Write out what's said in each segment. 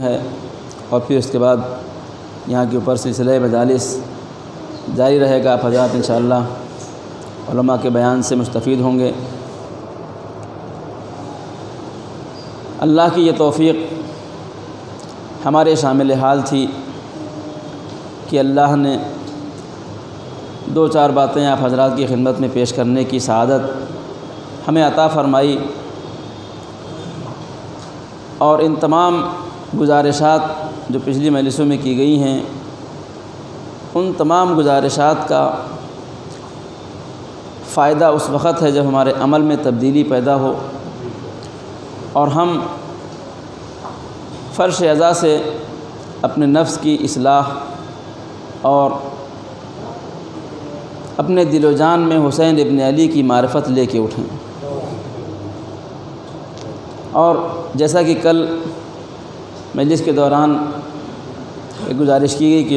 ہے اور پھر اس کے بعد یہاں کے اوپر سلسلہ مجالس جاری رہے گا۔ آپ حضرات انشاءاللہ علماء کے بیان سے مستفید ہوں گے۔ اللہ کی یہ توفیق ہمارے شامل حال تھی کہ اللہ نے دو چار باتیں آپ حضرات کی خدمت میں پیش کرنے کی سعادت ہمیں عطا فرمائی، اور ان تمام گزارشات جو پچھلی مجلسوں میں کی گئی ہیں، ان تمام گزارشات کا فائدہ اس وقت ہے جب ہمارے عمل میں تبدیلی پیدا ہو اور ہم فرش اعضاء سے اپنے نفس کی اصلاح اور اپنے دل و جان میں حسین ابن علی کی معرفت لے کے اٹھیں۔ اور جیسا کہ کل مجلس کے دوران ایک گزارش کی گئی کہ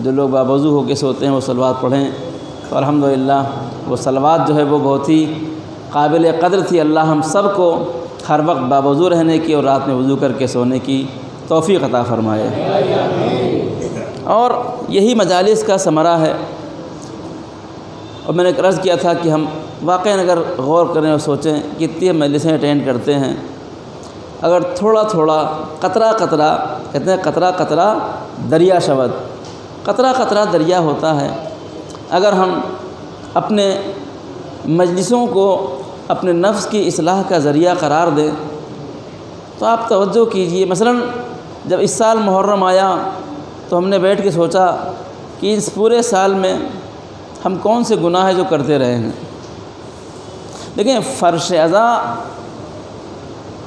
جو لوگ باوضو ہو کے سوتے ہیں وہ صلوات پڑھیں، تو الحمدللہ وہ صلوات جو ہے وہ بہت ہی قابل قدر تھی۔ اللہ ہم سب کو ہر وقت باوضو رہنے کی اور رات میں وضو کر کے سونے کی توفیق عطا فرمائے۔ اور یہی مجالس کا ثمرہ ہے۔ اور میں نے عرض کیا تھا کہ ہم واقعاً اگر غور کریں اور سوچیں کہ اتنی مجلسیں اٹینڈ کرتے ہیں، اگر تھوڑا تھوڑا قطرہ قطرہ، کہتے ہیں قطرہ قطرہ دریا شود، قطرہ قطرہ دریا ہوتا ہے، اگر ہم اپنے مجلسوں کو اپنے نفس کی اصلاح کا ذریعہ قرار دیں تو آپ توجہ کیجئے۔ مثلاً جب اس سال محرم آیا تو ہم نے بیٹھ کے سوچا کہ اس پورے سال میں ہم کون سے گناہ ہیں جو کرتے رہے ہیں۔ دیکھیں، فرش اعضاء،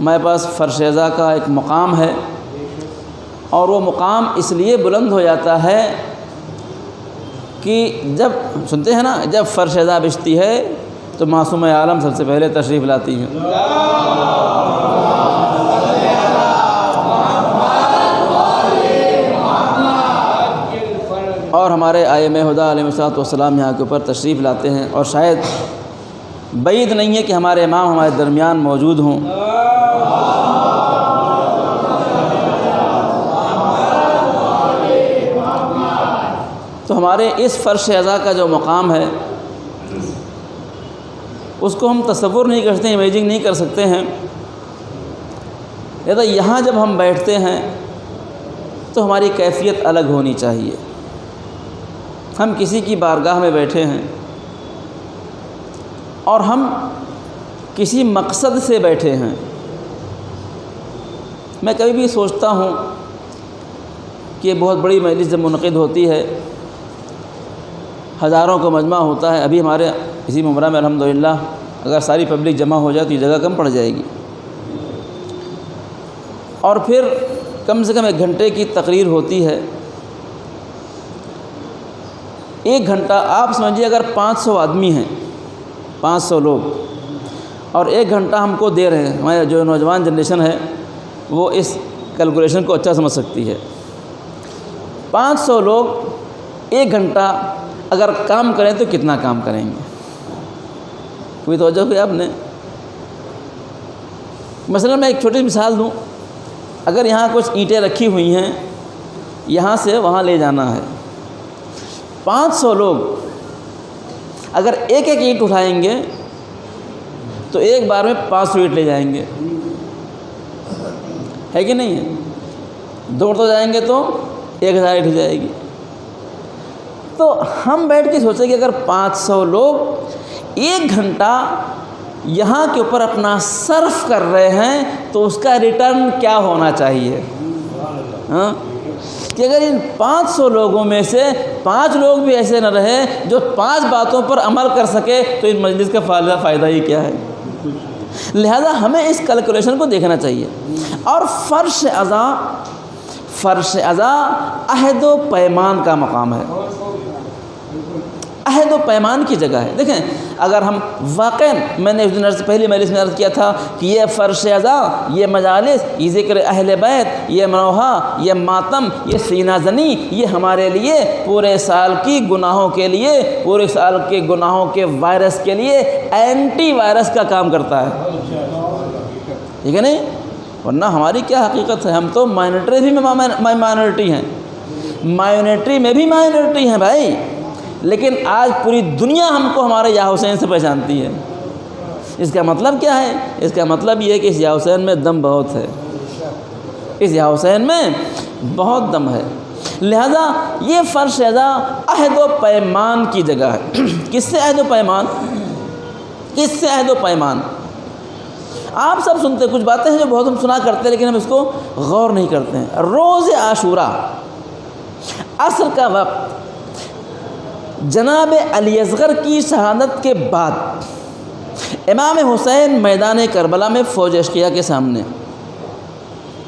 ہمارے پاس فرش اعضاء کا ایک مقام ہے، اور وہ مقام اس لیے بلند ہو جاتا ہے کہ جب سنتے ہیں نا، جب فرش اعضاء بچتی ہے تو معصوم عالم سب سے پہلے تشریف لاتی ہیں۔ اور ہمارے ائمہ ہدیٰ علیہ السلام یہاں کے اوپر تشریف لاتے ہیں، اور شاید بعید نہیں ہے کہ ہمارے امام ہمارے درمیان موجود ہوں۔ تو ہمارے اس فرش اعضاء کا جو مقام ہے اس کو ہم تصور نہیں کر سکتے، امیجنگ نہیں کر سکتے ہیں۔ لہذا یہاں جب ہم بیٹھتے ہیں تو ہماری کیفیت الگ ہونی چاہیے۔ ہم کسی کی بارگاہ میں بیٹھے ہیں اور ہم کسی مقصد سے بیٹھے ہیں۔ میں کبھی بھی سوچتا ہوں کہ بہت بڑی مجلس جب منعقد ہوتی ہے، ہزاروں کا مجمع ہوتا ہے، ابھی ہمارے اسی ممرہ میں الحمدللہ اگر ساری پبلک جمع ہو جائے تو یہ جگہ کم پڑ جائے گی، اور پھر کم سے کم 1 گھنٹے کی تقریر ہوتی ہے۔ 1 گھنٹہ آپ سمجھیے، اگر 500 آدمی ہیں، 500 لوگ، اور 1 گھنٹہ ہم کو دے رہے ہیں، ہمارے جو نوجوان جنریشن ہے وہ اس کیلکولیشن کو اچھا سمجھ سکتی ہے۔ 500 لوگ 1 گھنٹہ اگر کام کریں تو کتنا کام کریں گے؟ کوئی توجہ کوئی آپ نے؟ مثلا میں ایک چھوٹی مثال دوں، اگر یہاں کچھ اینٹیں رکھی ہوئی ہیں، یہاں سے وہاں لے جانا ہے، 500 لوگ اگر ایک اینٹ اٹھائیں گے تو ایک بار میں 500 اینٹ لے جائیں گے، ہے کہ نہیں ہے؟ دوڑ جائیں گے تو 1000 اینٹ ہو جائے گی۔ تو ہم بیٹھ کے سوچیں کہ اگر 500 لوگ 1 گھنٹہ یہاں کے اوپر اپنا صرف کر رہے ہیں تو اس کا ریٹرن کیا ہونا چاہیے؟ ہاں، کہ اگر ان 500 لوگوں میں سے 5 لوگ بھی ایسے نہ رہے جو 5 باتوں پر عمل کر سکے تو ان مجلس کا فائدہ ہی کیا ہے؟ لہذا ہمیں اس کیلکولیشن کو دیکھنا چاہیے۔ اور فرش اعضاء عہد و پیمان کا مقام ہے، عہد و پیمان کی جگہ ہے۔ دیکھیں، اگر ہم واقعاً، میں نے اس دن پہلی مجلس میں عرض کیا تھا کہ یہ فرش اعضاء، یہ مجالس، یہ ذکر اہل بیت، یہ منوحہ، یہ ماتم، یہ سینہ زنی، یہ ہمارے لیے پورے سال کی گناہوں کے لیے، پورے سال کے گناہوں کے وائرس کے لیے اینٹی وائرس کا کام کرتا ہے، ٹھیک ہے نہیں؟ ورنہ ہماری کیا حقیقت ہے؟ ہم تو مائنورٹی بھی مائنورٹی ہیں، مائنورٹی میں بھی مائنورٹی ہیں بھائی، لیکن آج پوری دنیا ہم کو ہمارے یا حسین سے پہچانتی ہے۔ اس کا مطلب کیا ہے؟ اس کا مطلب یہ ہے کہ اس یا حسین میں دم بہت ہے، اس یا حسین میں بہت دم ہے۔ لہذا یہ فرش شہزا عہد و پیمان کی جگہ ہے۔ کس سے عہد و پیمان؟ کس سے عہد و پیمان؟ آپ سب سنتے، کچھ باتیں ہیں جو بہت ہم سنا کرتے ہیں لیکن ہم اس کو غور نہیں کرتے ہیں۔ روز عاشوراء عصر کا وقت، جناب علی اصغر کی شہادت کے بعد امام حسین میدان کربلا میں فوج اشقیہ کے سامنے،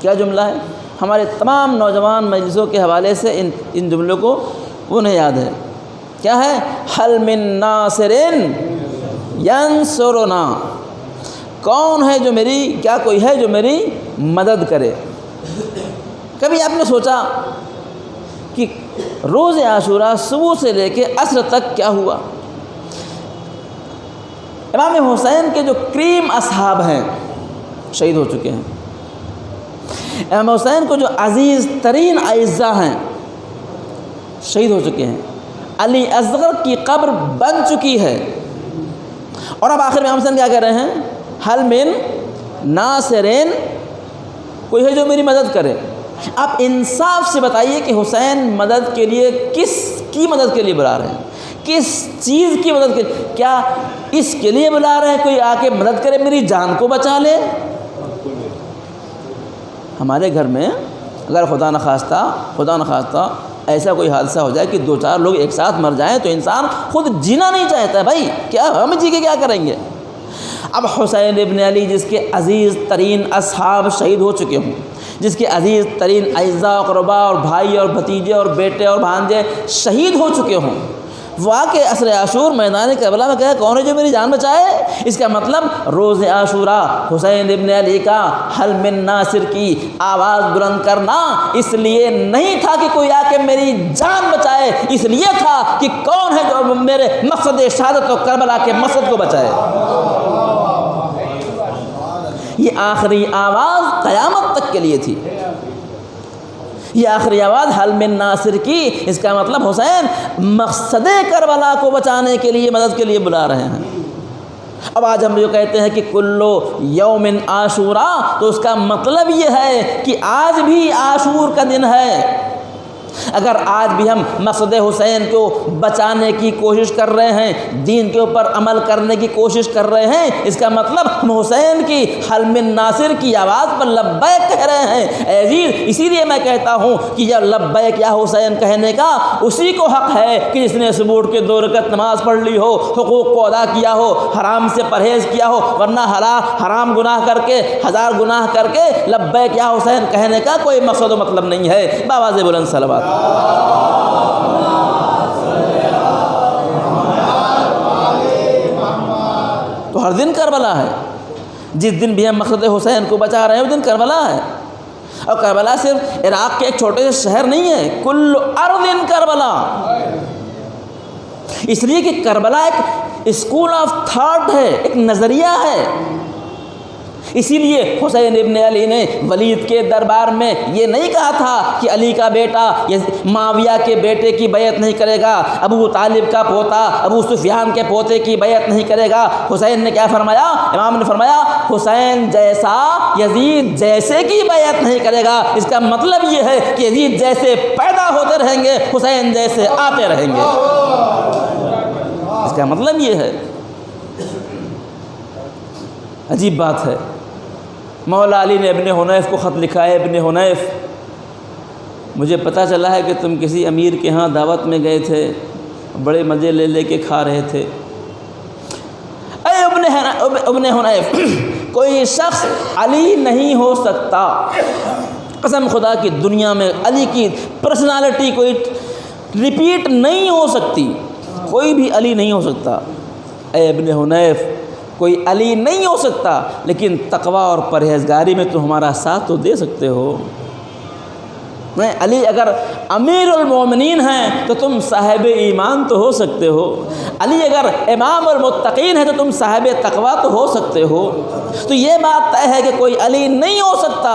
کیا جملہ ہے؟ ہمارے تمام نوجوان مجلسوں کے حوالے سے ان جملوں کو انہیں یاد ہے۔ کیا ہے؟ حل من ناصر ینصرنا، کون ہے جو میری، کیا کوئی ہے جو میری مدد کرے؟ کبھی آپ نے سوچا کہ روز عاشوراء صبح سے لے کے عصر تک کیا ہوا؟ امام حسین کے جو کریم اصحاب ہیں شہید ہو چکے ہیں، امام حسین کو جو عزیز ترین اعزاء ہیں شہید ہو چکے ہیں، علی اصغر کی قبر بن چکی ہے، اور اب آخر میں امام حسین کیا کہہ رہے ہیں؟ حل من ناصرین، کوئی ہے جو میری مدد کرے۔ آپ انصاف سے بتائیے کہ حسین مدد کے لیے کس کی مدد کے لیے بلا رہے ہیں؟ کس چیز کی مدد کے؟ کیا اس کے لیے بلا رہے ہیں کوئی آ کے مدد کرے، میری جان کو بچا لے؟ ہمارے گھر میں اگر خدا نخواستہ ایسا کوئی حادثہ ہو جائے کہ 2-4 لوگ ایک ساتھ مر جائیں تو انسان خود جینا نہیں چاہتا ہے بھائی، کیا ہم جی کے کیا کریں گے؟ اب حسین ابن علی جس کے عزیز ترین اصحاب شہید ہو چکے ہوں، جس کے عزیز ترین اعزاء و قربا اور بھائی اور بھتیجے اور بیٹے اور بھانجے شہید ہو چکے ہوں، وہ آ کے عصر عاشور میدان کربلا میں کہے کون ہے جو میری جان بچائے؟ اس کا مطلب روز عاشوراء حسین ابن علی کا حل من ناصر کی آواز بلند کرنا اس لیے نہیں تھا کہ کوئی آ کے میری جان بچائے، اس لیے تھا کہ کون ہے جو میرے مقصد شہادت و کربلا کے مقصد کو بچائے۔ یہ آخری آواز قیامت تک کے لیے تھی، یہ آخری آواز حل من ناصر کی۔ اس کا مطلب حسین مقصد کربلا کو بچانے کے لیے، مدد کے لیے بلا رہے ہیں۔ اب آج ہم جو کہتے ہیں کہ کلو یوم عاشوراء، تو اس کا مطلب یہ ہے کہ آج بھی عاشور کا دن ہے۔ اگر آج بھی ہم مقصد حسین کو بچانے کی کوشش کر رہے ہیں، دین کے اوپر عمل کرنے کی کوشش کر رہے ہیں، اس کا مطلب ہم حسین کی حل من ناصر کی آواز پر لبیک کہہ رہے ہیں۔ اے عزیز، اسی لیے میں کہتا ہوں کہ یہ لبیک یا حسین کہنے کا اسی کو حق ہے کہ جس نے صبح اٹھ کے 2 رکعت نماز پڑھ لی ہو، حقوق کو ادا کیا ہو، حرام سے پرہیز کیا ہو، ورنہ حرام گناہ کر کے، 1000 گناہ کر کے لبیک یا حسین کہنے کا کوئی مقصد و مطلب نہیں ہے۔ باواز بلند صلوات۔ تو ہر دن کربلا ہے، جس دن بھی ہم مقصد حسین کو بچا رہے ہیں اس دن کربلا ہے۔ اور کربلا صرف عراق کے ایک چھوٹے سے شہر نہیں ہے، کل ارض کربلا، اس لیے کہ کربلا ایک اسکول آف تھاٹ ہے، ایک نظریہ ہے۔ اسی لیے حسین ابن علی نے ولید کے دربار میں یہ نہیں کہا تھا کہ علی کا بیٹا معاویہ کے بیٹے کی بیعت نہیں کرے گا، ابو طالب کا پوتا ابو سفیان کے پوتے کی بیعت نہیں کرے گا۔ حسین نے کیا فرمایا؟ امام نے فرمایا حسین جیسا یزید جیسے کی بیعت نہیں کرے گا۔ اس کا مطلب یہ ہے کہ یزید جیسے پیدا ہوتے رہیں گے، حسین جیسے آتے رہیں گے۔ اس کا مطلب یہ ہے۔ عجیب بات ہے، مولا علی نے ابن حنیف کو خط لکھا ہے، ابن حنیف مجھے پتہ چلا ہے کہ تم کسی امیر کے ہاں دعوت میں گئے تھے، بڑے مزے لے لے کے کھا رہے تھے۔ اے ابن حنیف، کوئی شخص علی نہیں ہو سکتا، قسم خدا کی دنیا میں علی کی پرسنالٹی کوئی ریپیٹ نہیں ہو سکتی، کوئی بھی علی نہیں ہو سکتا۔ اے ابن حنیف، کوئی علی نہیں ہو سکتا، لیکن تقوی اور پرہیزگاری میں تو ہمارا ساتھ تو دے سکتے ہو۔ میں علی اگر امیر المومنین ہیں تو تم صاحب ایمان تو ہو سکتے ہو، علی اگر امام المتقین ہے تو تم صاحب تقویٰ تو ہو سکتے ہو۔ تو یہ بات طے ہے کہ کوئی علی نہیں ہو سکتا،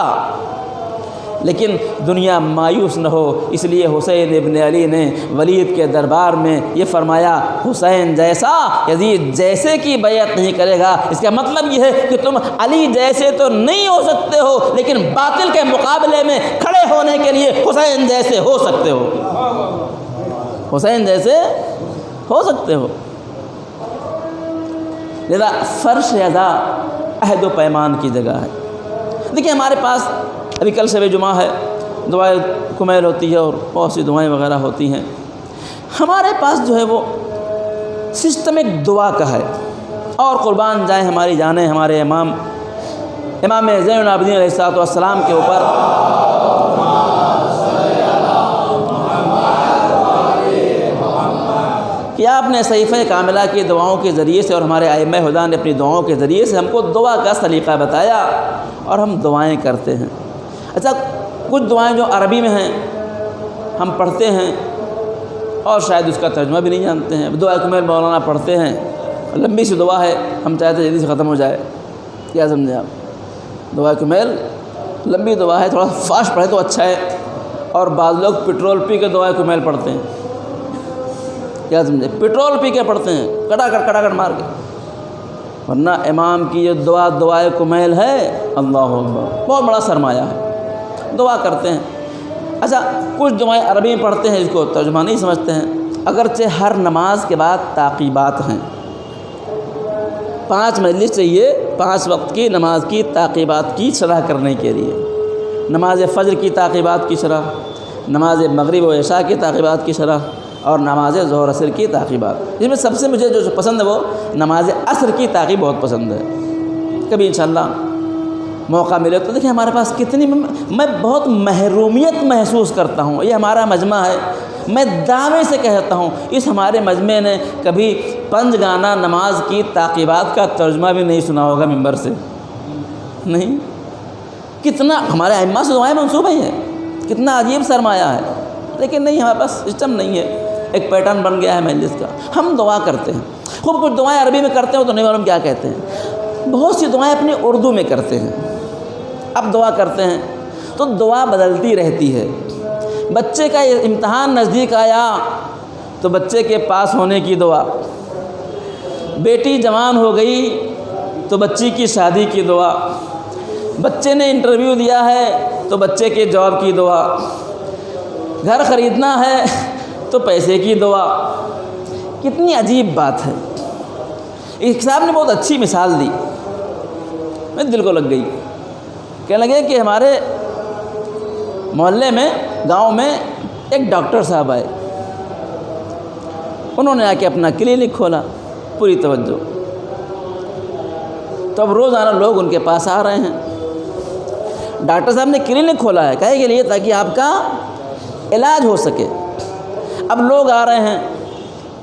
لیکن دنیا مایوس نہ ہو، اس لیے حسین ابن علی نے ولید کے دربار میں یہ فرمایا، حسین جیسا یزید جیسے کی بیعت نہیں کرے گا۔ اس کا مطلب یہ ہے کہ تم علی جیسے تو نہیں ہو سکتے ہو، لیکن باطل کے مقابلے میں کھڑے ہونے کے لیے حسین جیسے ہو سکتے ہو، حسین جیسے ہو سکتے ہو۔ لذا فرش ادا عہد و پیمان کی جگہ ہے۔ دیکھیں ہمارے پاس ابھی کل شب جمعہ ہے، دعائے کمیل ہوتی ہے اور بہت سی دعائیں وغیرہ ہوتی ہیں۔ ہمارے پاس جو ہے وہ سسٹم ایک دعا کا ہے، اور قربان جائیں ہماری جانیں ہمارے امام زین العابدین علیہ السلام کے اوپر کہ آپ نے صحیفہ کاملہ کی دعاؤں کے ذریعے سے اور ہمارے ائمہ ہدیٰ نے اپنی دعاؤں کے ذریعے سے ہم کو دعا کا سلیقہ بتایا اور ہم دعائیں کرتے ہیں۔ اچھا، کچھ دعائیں جو عربی میں ہیں ہم پڑھتے ہیں اور شاید اس کا ترجمہ بھی نہیں جانتے ہیں۔ دعا کمیل مولانا پڑھتے ہیں، لمبی سی دعا ہے، ہم چاہتے ہیں جلدی سے ختم ہو جائے، کیا سمجھیں آپ؟ دعا کمیل لمبی دعا ہے، تھوڑا فاسٹ پڑھے تو اچھا ہے، اور بعض لوگ پٹرول پی کے دعا کمیل پڑھتے ہیں، کیا سمجھے؟ پٹرول پی کے پڑھتے ہیں کڑا کڑ مار کے، ورنہ امام کی یہ دعائے کمیل ہے، اللہ اکبر، بہت بڑا سرمایہ ہے۔ دعا کرتے ہیں۔ اچھا، کچھ دعائیں عربی میں پڑھتے ہیں، اس کو ترجمہ نہیں سمجھتے ہیں، اگرچہ ہر نماز کے بعد تعقیبات ہیں، 5 مجلس چاہیے 5 وقت کی نماز کی تعقیبات کی شرح کرنے کے لیے، نماز فجر کی تعقیبات کی شرح، نماز مغرب و عشاء کی تعقیبات کی شرح، اور نماز ظہر عصر کی تعقیبات۔ جس میں سب سے مجھے جو پسند ہے وہ نماز عصر کی تعقیب بہت پسند ہے۔ کبھی انشاءاللہ موقع ملے تو دیکھیں ہمارے پاس کتنی، میں بہت محرومیت محسوس کرتا ہوں۔ یہ ہمارا مجمع ہے، میں دعوے سے کہتا ہوں اس ہمارے مجمع نے کبھی 5 گانا نماز کی تعقیبات کا ترجمہ بھی نہیں سنا ہوگا ممبر سے، نہیں؟ کتنا ہمارے ائمہ سے دعائیں منسوب ہیں، کتنا عجیب سرمایہ ہے، لیکن نہیں، ہمارے پاس سسٹم نہیں ہے، ایک پیٹرن بن گیا ہے مجلس کا۔ ہم دعا کرتے ہیں، خوب کچھ دعائیں عربی میں کرتے ہو تو نہیں معلوم کیا کہتے ہیں، بہت سی دعائیں اپنی اردو میں کرتے ہیں۔ اب دعا کرتے ہیں تو دعا بدلتی رہتی ہے۔ بچے کا امتحان نزدیک آیا تو بچے کے پاس ہونے کی دعا، بیٹی جوان ہو گئی تو بچی کی شادی کی دعا، بچے نے انٹرویو دیا ہے تو بچے کے جاب کی دعا، گھر خریدنا ہے تو پیسے کی دعا۔ کتنی عجیب بات ہے۔ ایک صاحب نے بہت اچھی مثال دی، میرے دل کو لگ گئی۔ کہنے لگے کہ ہمارے محلے میں، گاؤں میں ایک ڈاکٹر صاحب آئے، انہوں نے آ کے اپنا کلینک کھولا، پوری توجہ، تو اب روزانہ لوگ ان کے پاس آ رہے ہیں۔ ڈاکٹر صاحب نے کلینک کھولا ہے کہے کے لیے تاکہ آپ کا علاج ہو سکے۔ اب لوگ آ رہے ہیں،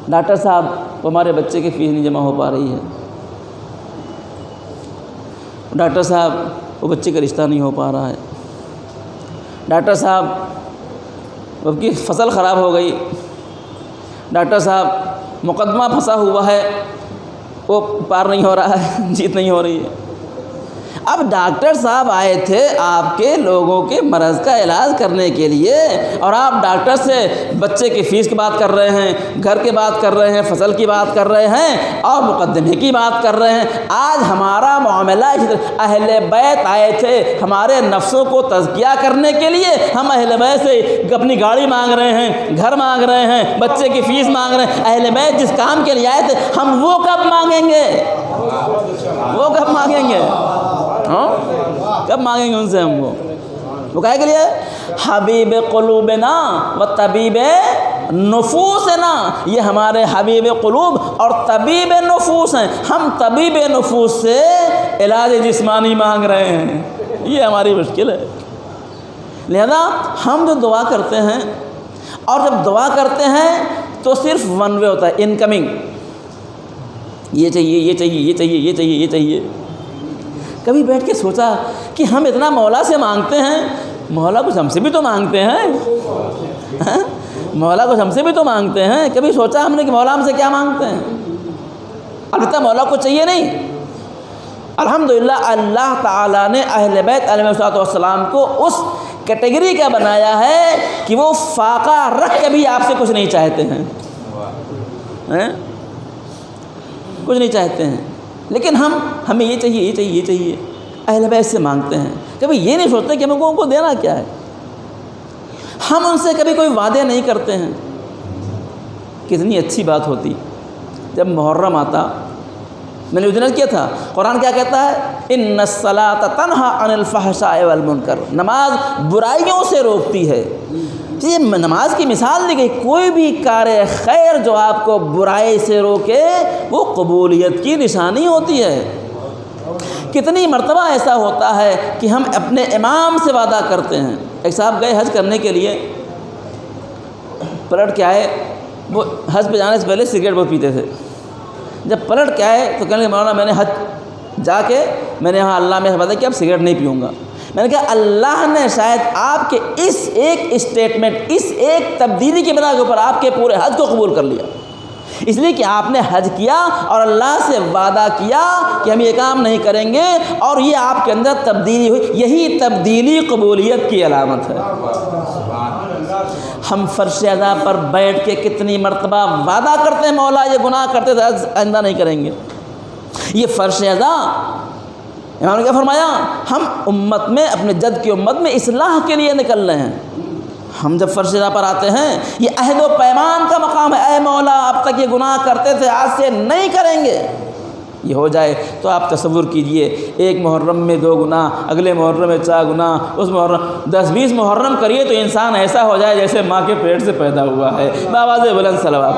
ڈاکٹر صاحب وہ ہمارے بچے کی فیس نہیں جمع ہو پا رہی ہے، ڈاکٹر صاحب وہ بچے کا رشتہ نہیں ہو پا رہا ہے، ڈاکٹر صاحب اب کی فصل خراب ہو گئی، ڈاکٹر صاحب مقدمہ پھنسا ہوا ہے، وہ پار نہیں ہو رہا ہے، جیت نہیں ہو رہی ہے۔ اب ڈاکٹر صاحب آئے تھے آپ کے لوگوں کے مرض کا علاج کرنے کے لیے، اور آپ ڈاکٹر سے بچے کی فیس کی بات کر رہے ہیں، گھر کی بات کر رہے ہیں، فصل کی بات کر رہے ہیں، اور مقدمے کی بات کر رہے ہیں۔ آج ہمارا معاملہ اہل بیت آئے تھے ہمارے نفسوں کو تزکیہ کرنے کے لیے، ہم اہل بیت سے اپنی گاڑی مانگ رہے ہیں، گھر مانگ رہے ہیں، بچے کی فیس مانگ رہے ہیں۔ اہل بیت جس کام کے لیے آئے تھے ہم وہ کب مانگیں گے؟ وہ کب مانگیں گے؟ کب مانگیں گے ان سے ہم؟ وہ کہے کے لیے حبیب قلوبنا و طبیب نفوسنا، یہ ہمارے حبیب قلوب اور طبیب نفوس ہیں، ہم طبیب نفوس سے علاج جسمانی مانگ رہے ہیں، یہ ہماری مشکل ہے۔ لہذا ہم جو دعا کرتے ہیں، اور جب دعا کرتے ہیں تو صرف ون وے ہوتا ہے، انکمنگ، یہ چاہیے، یہ چاہیے، یہ چاہیے، یہ چاہیے، یہ چاہیے۔ کبھی بیٹھ کے سوچا کہ ہم اتنا مولا سے مانگتے ہیں مولا کچھ ہم سے بھی تو مانگتے ہیں، مولا کچھ ہم سے بھی تو مانگتے ہیں. کبھی سوچا ہم نے کہ مولا ہم سے کیا مانگتے ہیں؟ البتہ مولا کو چاہیے نہیں. الحمدللہ اللہ تعالیٰ نے اہل بیت علیہ السلام کو اس کیٹیگری کا بنایا ہے کہ وہ فاقہ رکھ کے بھی آپ سے کچھ نہیں چاہتے ہیں، کچھ نہیں چاہتے ہیں. لیکن ہمیں یہ چاہیے، یہ چاہیے، یہ چاہیے، اہل بیت سے مانگتے ہیں. کبھی یہ نہیں سوچتے کہ ہم کو دینا کیا ہے. ہم ان سے کبھی کوئی وعدے نہیں کرتے ہیں. کتنی اچھی بات ہوتی جب محرم آتا. میں نے ادھر کیا تھا، قرآن کیا کہتا ہے؟ ان الصلاۃ تنہی عن الفحشاء والمنکر، نماز برائیوں سے روکتی ہے. یہ نماز کی مثال دی گئی. کوئی بھی کار خیر جو آپ کو برائی سے روکے وہ قبولیت کی نشانی ہوتی ہے. کتنی مرتبہ ایسا ہوتا ہے کہ ہم اپنے امام سے وعدہ کرتے ہیں. ایک صاحب گئے حج کرنے کے لیے، پلٹ کے آئے. وہ حج پہ جانے سے پہلے سگریٹ بہت پیتے تھے. جب پلٹ کے آئے تو کہنے لگے مولانا میں نے حج جا کے میں نے یہاں اللہ میں وعدہ کیا اب سگریٹ نہیں پیوں گا. میں نے کہا اللہ نے شاید آپ کے اس ایک اسٹیٹمنٹ، اس ایک تبدیلی کی بنا کے اوپر آپ کے پورے حج کو قبول کر لیا. اس لیے کہ آپ نے حج کیا اور اللہ سے وعدہ کیا کہ ہم یہ کام نہیں کریں گے، اور یہ آپ کے اندر تبدیلی ہوئی. یہی تبدیلی قبولیت کی علامت ہے. ہم فرش ادا پر بیٹھ کے کتنی مرتبہ وعدہ کرتے ہیں مولا یہ گناہ کرتے تھے آئندہ نہیں کریں گے. یہ فرش ادا امام نے کیا فرمایا؟ ہم امت میں، اپنے جد کی امت میں اصلاح کے لیے نکل رہے ہیں. ہم جب فرش ادا پر آتے ہیں یہ عہد و پیمان کا مقام ہے. اے مولا اب تک یہ گناہ کرتے تھے آج سے نہیں کریں گے. یہ ہو جائے تو آپ تصور کیجئے ایک محرم میں 2 گناہ، اگلے محرم میں 4 گناہ، اس محرم 10-20 محرم کریے تو انسان ایسا ہو جائے جیسے ماں کے پیٹ سے پیدا ہوا ہے. بآواز بلند صلوات.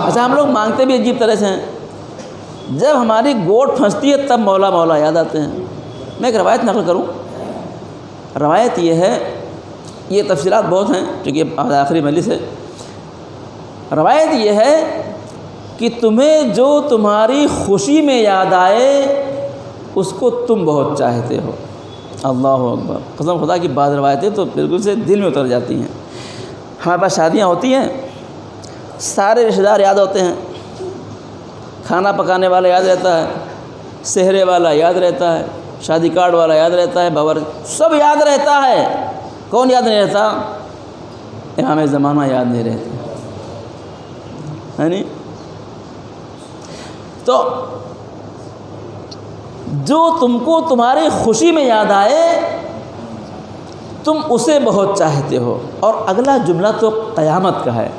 اچھا ہم لوگ مانگتے بھی عجیب طرح سے ہیں. جب ہماری گوٹ پھنستی ہے تب مولا مولا یاد آتے ہیں. میں ایک روایت نقل کروں. روایت یہ ہے، یہ تفصیلات بہت ہیں چونکہ آخری مجلس ہے. روایت یہ ہے کہ تمہیں جو تمہاری خوشی میں یاد آئے اس کو تم بہت چاہتے ہو. اللہ اکبر. قسم خدا کی بعض روایتیں تو بالکل سے دل میں اتر جاتی ہیں. ہمارے پاس شادیاں ہوتی ہیں، سارے رشتہ دار یاد ہوتے ہیں. کھانا پکانے والا یاد رہتا ہے، سہرے والا یاد رہتا ہے، شادی کارڈ والا یاد رہتا ہے، سب یاد رہتا ہے. کون یاد نہیں رہتا؟ امام زمانہ یاد نہیں رہتے، ہے نہیں؟ تو جو تم کو تمہاری خوشی میں یاد آئے تم اسے بہت چاہتے ہو. اور اگلا جملہ تو قیامت کا ہے.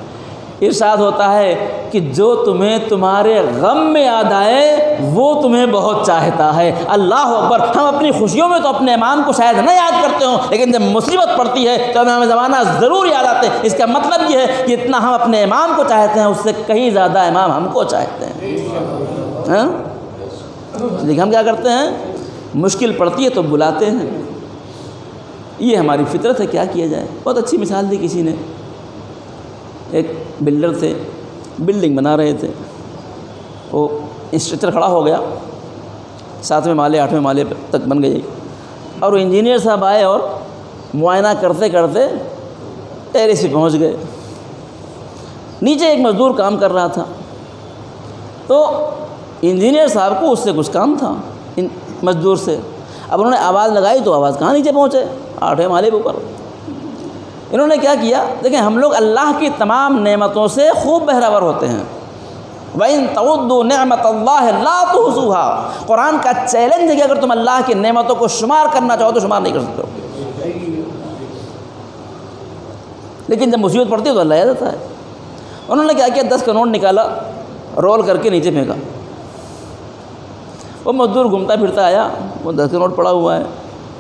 ارشاد ہوتا ہے کہ جو تمہیں تمہارے غم میں یاد آئے وہ تمہیں بہت چاہتا ہے. اللہ اکبر. ہم اپنی خوشیوں میں تو اپنے امام کو شاید نہ یاد کرتے ہوں، لیکن جب مصیبت پڑتی ہے تو امام زمانہ ضرور یاد آتے ہیں. اس کا مطلب یہ ہے کہ اتنا ہم اپنے امام کو چاہتے ہیں اس سے کہیں زیادہ امام ہم کو چاہتے ہیں. لیکن ہم کیا کرتے ہیں؟ مشکل پڑتی ہے تو بلاتے ہیں. یہ ہماری فطرت ہے، کیا کیا جائے. بہت اچھی مثال دی کسی نے. ایک بلڈر تھے، بلڈنگ بنا رہے تھے. وہ اسٹرکچر کھڑا ہو گیا، 7ویں مالے 8ویں مالے تک بن گئی. اور وہ انجینئر صاحب آئے اور معائنہ کرتے کرتے ٹیرس پہ پہنچ گئے. نیچے ایک مزدور کام کر رہا تھا. تو انجینئر صاحب کو اس سے کچھ کام تھا مزدور سے. اب انہوں نے آواز لگائی تو آواز کہاں نیچے پہنچے؟ 8ویں مالے پہ اوپر. انہوں نے کیا کیا؟ دیکھیں ہم لوگ اللہ کی تمام نعمتوں سے خوب بہرور ہوتے ہیں. وَإِن تَعُدُّوا نِعْمَةَ اللَّهِ لَا تُحْصُوهَا. قرآن کا چیلنج ہے کہ اگر تم اللہ کی نعمتوں کو شمار کرنا چاہو تو شمار نہیں کر سکتے ہو. لیکن جب مصیبت پڑتی ہے تو اللہ یاد آتا ہے. انہوں نے کیا کیا؟ 10 کا نوٹ نکالا، رول کر کے نیچے پھینکا. وہ مزدور گھومتا پھرتا آیا، وہ 10 کا نوٹ پڑا ہوا ہے،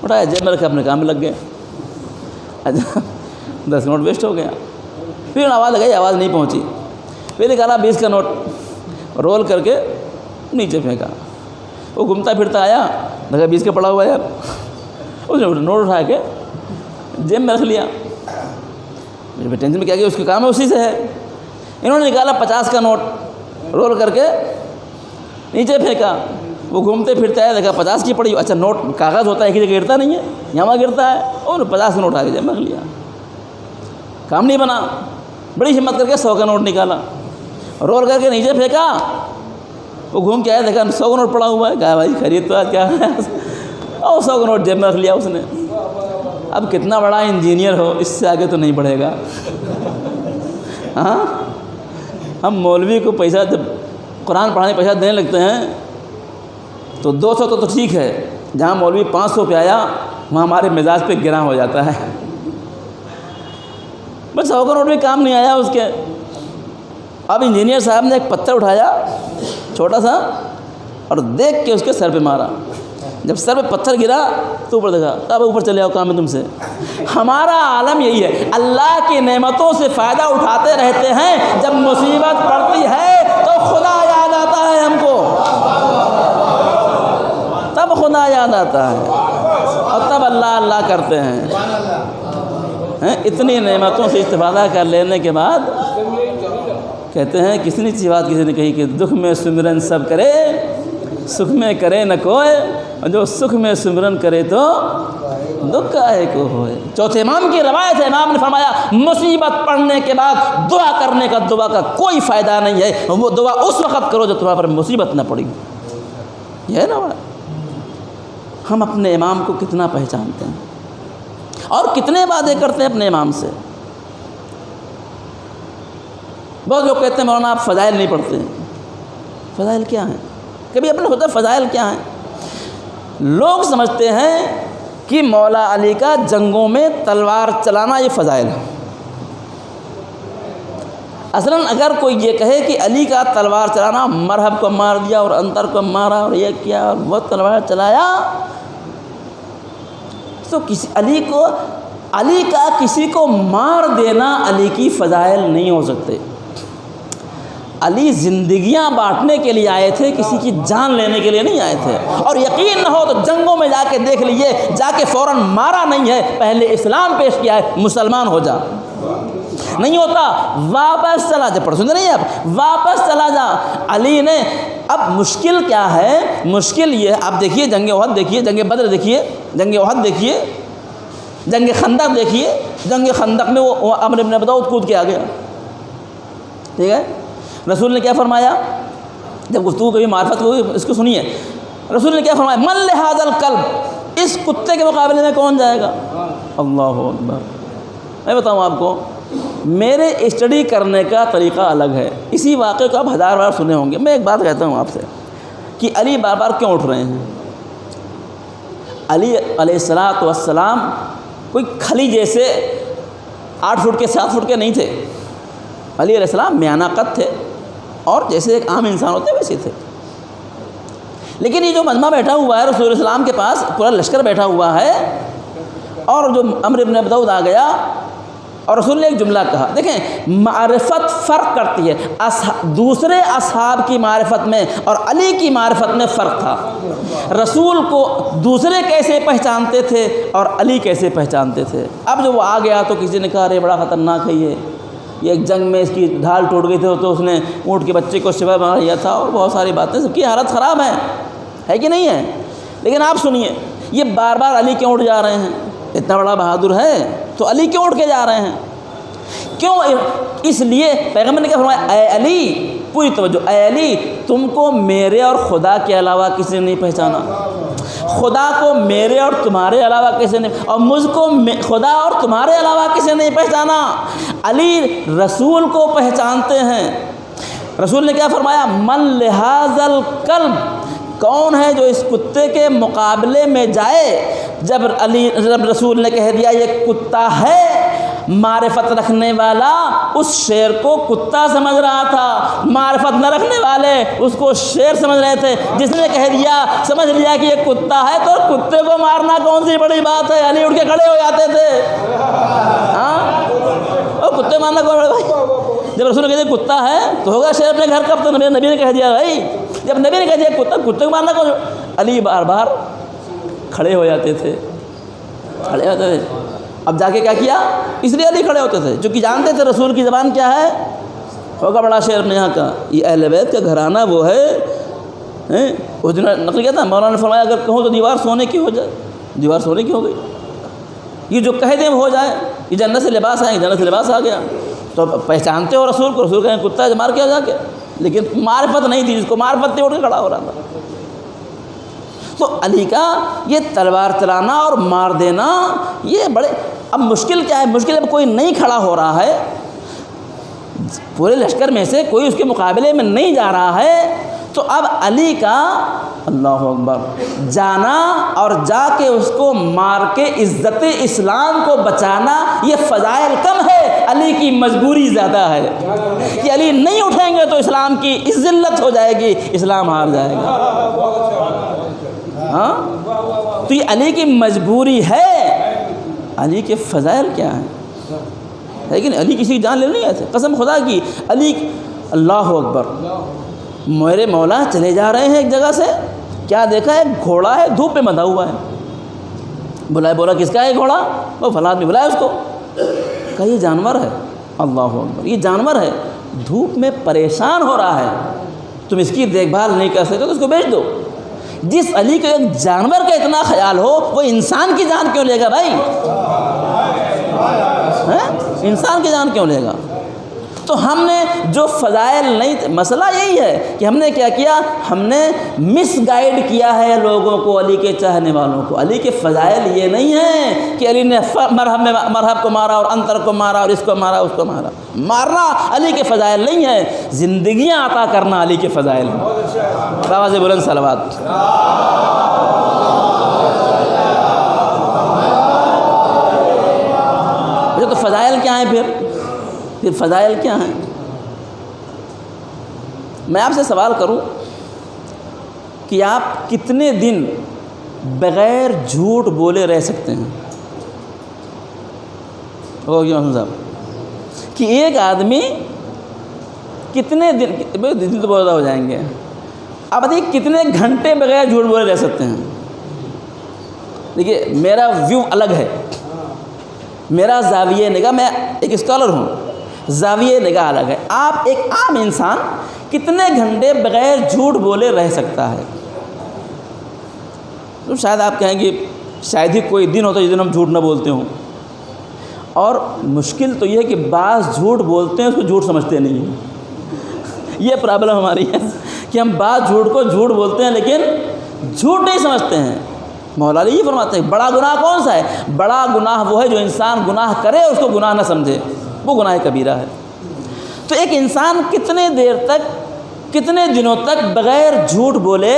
اٹھایا جیب میں رکھا، اپنے کام میں لگ گئے. 10 نوٹ ویسٹ ہو گیا. پھر آواز لگائی، آواز نہیں پہنچی. پھر نکالا 20 کا نوٹ، رول کر کے نیچے پھینکا. وہ گھومتا پھرتا آیا، لگا 20 کا پڑا ہوا ہے یار. اس نے نوٹ اٹھا کے جیب میں رکھ لیا. میرے ٹینشن میں کیا کہ اس کا کام ہے اسی سے ہے. انہوں نے نکالا 50 کا نوٹ، رول کر کے نیچے پھینکا. وہ گھومتے پھرتا ہے، دیکھا 50 کی پڑی، اچھا نوٹ کاغذ ہوتا ہے ایک ہی جگہ گرتا نہیں ہے، یہاں گرتا ہے، اور 50 کا نوٹ آگے جمع کر لیا، کام نہیں بنا، بڑی ہمت کر کے 100 کا نوٹ نکالا، رول کر کے نیچے پھینکا، وہ گھوم کے آیا، دیکھا 100 کا نوٹ پڑا ہوا ہے، کہا بھائی خرید تو آج کیا ہے، اور 100 کا نوٹ جیب میں رکھ لیا اس نے۔ اب کتنا بڑا انجینئر ہو، اس سے آگے تو نہیں بڑھے گا۔ ہاں، ہم مولوی کو پیسہ جب قرآن پڑھانے پیسہ دینے لگتے ہیں تو 200 تو ٹھیک ہے، جہاں مولوی 500 پہ آیا وہاں ہمارے مزاج پہ گراں ہو جاتا ہے۔ بس 100 کا نوٹ بھی کام نہیں آیا اس کے۔ اب انجینئر صاحب نے ایک پتھر اٹھایا چھوٹا سا اور دیکھ کے اس کے سر پہ مارا، جب سر پہ پتھر گرا تو اوپر دیکھا، اب اوپر چلے آؤ، کام ہے تم سے۔ ہمارا عالم یہی ہے، اللہ کی نعمتوں سے فائدہ اٹھاتے رہتے ہیں، جب مصیبت پڑتی ہے تو خدا یاد آتا ہے ہم کو، تب خدا یاد آتا ہے اور تب اللہ اللہ کرتے ہیں۔ اتنی نعمتوں سے استفادہ کر لینے کے بعد کہتے ہیں کسی نہیں بات کسی نے کہی کہ دکھ میں سمرن سب کرے، سکھ میں کرے نہ کوئی، اور جو سکھ میں سمرن کرے تو دکھ کاہے کو ہوئے۔ چوتھے امام کی روایت ہے، امام نے فرمایا مصیبت پڑنے کے بعد دعا کرنے کا، دعا کا کوئی فائدہ نہیں ہے، وہ دعا اس وقت کرو جب تمہارے پر مصیبت نہ پڑی۔ یہ ہے نا، ہم اپنے امام کو کتنا پہچانتے ہیں اور کتنے وعدے کرتے ہیں اپنے امام سے۔ بہت لوگ کہتے ہیں مولانا آپ فضائل نہیں پڑھتے ہیں۔ فضائل کیا ہیں؟ کبھی اپنے خود فضائل کیا ہیں؟ لوگ سمجھتے ہیں کہ مولا علی کا جنگوں میں تلوار چلانا یہ فضائل ہے۔ اصلاً اگر کوئی یہ کہے کہ علی کا تلوار چلانا، مرہب کو مار دیا اور انتر کو مارا اور یہ کیا اور وہ تلوار چلایا، تو علی کا کسی کو مار دینا علی کی فضائل نہیں ہو سکتے۔ علی زندگیاں بانٹنے کے لیے آئے تھے، کسی کی جان لینے کے لیے نہیں آئے تھے۔ اور یقین نہ ہو تو جنگوں میں جا کے دیکھ لیجئے، جا کے فوراً مارا نہیں ہے، پہلے اسلام پیش کیا ہے، مسلمان ہو جا، نہیں ہوتا واپس چلا جا، پڑھ سنتے نہیں آپ، واپس چلا جا۔ علی نے، اب مشکل کیا ہے؟ مشکل یہ ہے، آپ دیکھیے جنگ احد دیکھیے، جنگ بدر دیکھیے، جنگ احد دیکھیے، جنگ خندق دیکھیے، جنگ خندق میں وہ عمرو بن ابی کود کے آ گیا، ٹھیک ہے۔ رسول نے کیا فرمایا؟ جب گفتگو کبھی معرفت کو، اس کو سنیے، رسول نے کیا فرمایا؟ من لہذا الکلب، اس کتے کے مقابلے میں کون جائے گا؟ اللہ اکبر۔ میں بتاؤں آپ کو، میرے اسٹڈی کرنے کا طریقہ الگ ہے، اسی واقعے کو آپ 1000 بار سنے ہوں گے۔ میں ایک بات کہتا ہوں آپ سے کہ علی بار بار کیوں اٹھ رہے ہیں؟ علی علیہ السلام کوئی کھلی جیسے 8 فٹ کے 7 فٹ کے نہیں تھے۔ علی علیہ السلام میانہ قد تھے اور جیسے ایک عام انسان ہوتے ویسے تھے، لیکن یہ جو مجمع بیٹھا ہوا ہے، رسول السلام کے پاس پورا لشکر بیٹھا ہوا ہے، اور جو عمرو بن ابی آ گیا اور رسول نے ایک جملہ کہا۔ دیکھیں، معرفت فرق کرتی ہے، دوسرے اصحاب کی معرفت میں اور علی کی معرفت میں فرق تھا۔ رسول کو دوسرے کیسے پہچانتے تھے اور علی کیسے پہچانتے تھے۔ اب جو وہ آ گیا تو کسی نے کہا ارے بڑا خطرناک ہے یہ ایک جنگ میں اس کی ڈھال ٹوٹ گئی تھی تو اس نے اونٹ کے بچے کو شبہ بنا لیا تھا، اور بہت ساری باتیں، سب کی حالت خراب ہے کہ نہیں ہے؟ لیکن آپ سنیے، یہ بار بار علی کیوں اٹھ جا رہے ہیں؟ اتنا بڑا بہادر ہے تو علی کیوں اٹھ کے جا رہے ہیں؟ کیوں؟ اس لیے پیغمبر نے کیا فرمایا؟ اے علی، پوری توجہ، اے علی، تم کو میرے اور خدا کے علاوہ کسی نے نہیں پہچانا، خدا کو میرے اور تمہارے علاوہ کسی نے، اور مجھ کو خدا اور تمہارے علاوہ کسی نے نہیں پہچانا۔ علی رسول کو پہچانتے ہیں۔ رسول نے کیا فرمایا؟ من لہذا الکلب، کون ہے جو اس کتے کے مقابلے میں جائے؟ جب رسول نے کہہ دیا یہ کتا ہے، معرفت رکھنے والا اس شیر کو کتا سمجھ رہا تھا، معرفت نہ رکھنے والے اس کو شیر سمجھ رہے تھے۔ جس نے کہہ دیا، سمجھ لیا کہ یہ کتا ہے، تو کتے کو مارنا کون سی بڑی بات ہے؟ علی اٹھ کے کھڑے ہو جاتے تھے۔ ہاں، اور کتے مارنا کون بڑا بھائی؟ جب رسول نے کہہ دیا کتا ہے تو ہوگا شیر اپنے گھر کا، تو نبی نے کہہ دیا بھائی، جب نبی نے کہہ دیا کتے کو مارنا کون؟ علی بار بار کھڑے ہو جاتے تھے، کھڑے ہوتے تھے۔ اب جا کے کیا کیا؟ اس لیے علی کھڑے ہوتے تھے چونکہ جانتے تھے رسول کی زبان کیا ہے، ہوگا بڑا شیر اپنے یہاں کا، یہ اہل بیت کا گھرانہ وہ ہے اس دن نقل کیا تھا مولانا نے فرمایا اگر کہوں تو دیوار سونے کی ہو جائے، دیوار سونے کی ہو گئی، یہ جو کہہ دیں وہ ہو جائے، یہ جنت سے لباس آئیں، جنت سے لباس آ گیا، تو پہچانتے ہو رسول کو، رسول کہیں کتا ہے مار کیا جا کے، لیکن معرفت نہیں تھی، جس کو معرفت تھی اٹھ کے کھڑا ہو رہا تھا۔ تو علی کا یہ تلوار چلانا اور مار دینا یہ بڑے، اب مشکل کیا ہے، مشکل اب کوئی نہیں کھڑا ہو رہا ہے، پورے لشکر میں سے کوئی اس کے مقابلے میں نہیں جا رہا ہے، تو اب علی کا اللہ اکبر جانا اور جا کے اس کو مار کے عزت اسلام کو بچانا یہ فضائل کم ہے، علی کی مجبوری زیادہ ہے کہ علی نہیں اٹھیں گے تو اسلام کی ذلت ہو جائے گی، اسلام ہار جائے گا۔ ہاں تو یہ علی کی مجبوری ہے، علی کے فضائل کیا ہیں، لیکن علی کسی کی جان لے نہیں آتے، قسم خدا کی علی، اللہ اکبر، میرے مولا چلے جا رہے ہیں ایک جگہ سے، کیا دیکھا ہے، گھوڑا ہے دھوپ پہ بندھا ہوا ہے، بلایا، بولا کس کا ہے گھوڑا، وہ فلاں آدمی بلایا اس کو، کہا یہ جانور ہے، اللہ اکبر یہ جانور ہے، دھوپ میں پریشان ہو رہا ہے، تم اس کی دیکھ بھال نہیں کر سکتے تو اس کو بیچ دو۔ جس علی کو ایک جانور کا اتنا خیال ہو وہ انسان کی جان کیوں لے گا بھائی، انسان کی جان کیوں لے گا؟ تو ہم نے جو فضائل نہیں، مسئلہ یہی ہے کہ ہم نے کیا کیا، ہم نے مس گائیڈ کیا ہے لوگوں کو، علی کے چاہنے والوں کو۔ علی کے فضائل یہ نہیں ہیں کہ علی نے مرحب کو مارا اور انتر کو مارا اور اس کو مارا اس کو مارا، مارنا علی کے فضائل نہیں ہے، زندگیاں عطا کرنا علی کے فضائل ہیں۔ آواز بلند صلوات۔ تو فضائل کیا ہیں پھر فضائل کیا ہیں؟ میں آپ سے سوال کروں کہ آپ کتنے دن بغیر جھوٹ بولے رہ سکتے ہیں؟ محمد صاحب کہ ایک آدمی کتنے دن تو بہت ہو جائیں گے، آپ بتائیے کتنے گھنٹے بغیر جھوٹ بولے رہ سکتے ہیں؟ دیکھیے میرا ویو الگ ہے، میرا زاویہ نگاہ، میں ایک اسکالر ہوں، زاویہ نگاہ الگ ہے۔ آپ ایک عام انسان کتنے گھنٹے بغیر جھوٹ بولے رہ سکتا ہے؟ تو شاید آپ کہیں گے شاید ہی کوئی دن ہوتا ہے جس دن ہم جھوٹ نہ بولتے ہوں، اور مشکل تو یہ ہے کہ بعض جھوٹ بولتے ہیں اس کو جھوٹ سمجھتے نہیں ہیں، یہ پرابلم ہماری ہے کہ ہم بعض جھوٹ کو جھوٹ بولتے ہیں لیکن جھوٹ نہیں سمجھتے ہیں۔ مولا علی یہ فرماتے ہیں بڑا گناہ کون سا ہے؟ بڑا گناہ وہ ہے جو انسان گناہ کرے اس کو گناہ نہ سمجھے، وہ گناہ کبیرہ ہے۔ تو ایک انسان کتنے دیر تک، کتنے دنوں تک بغیر جھوٹ بولے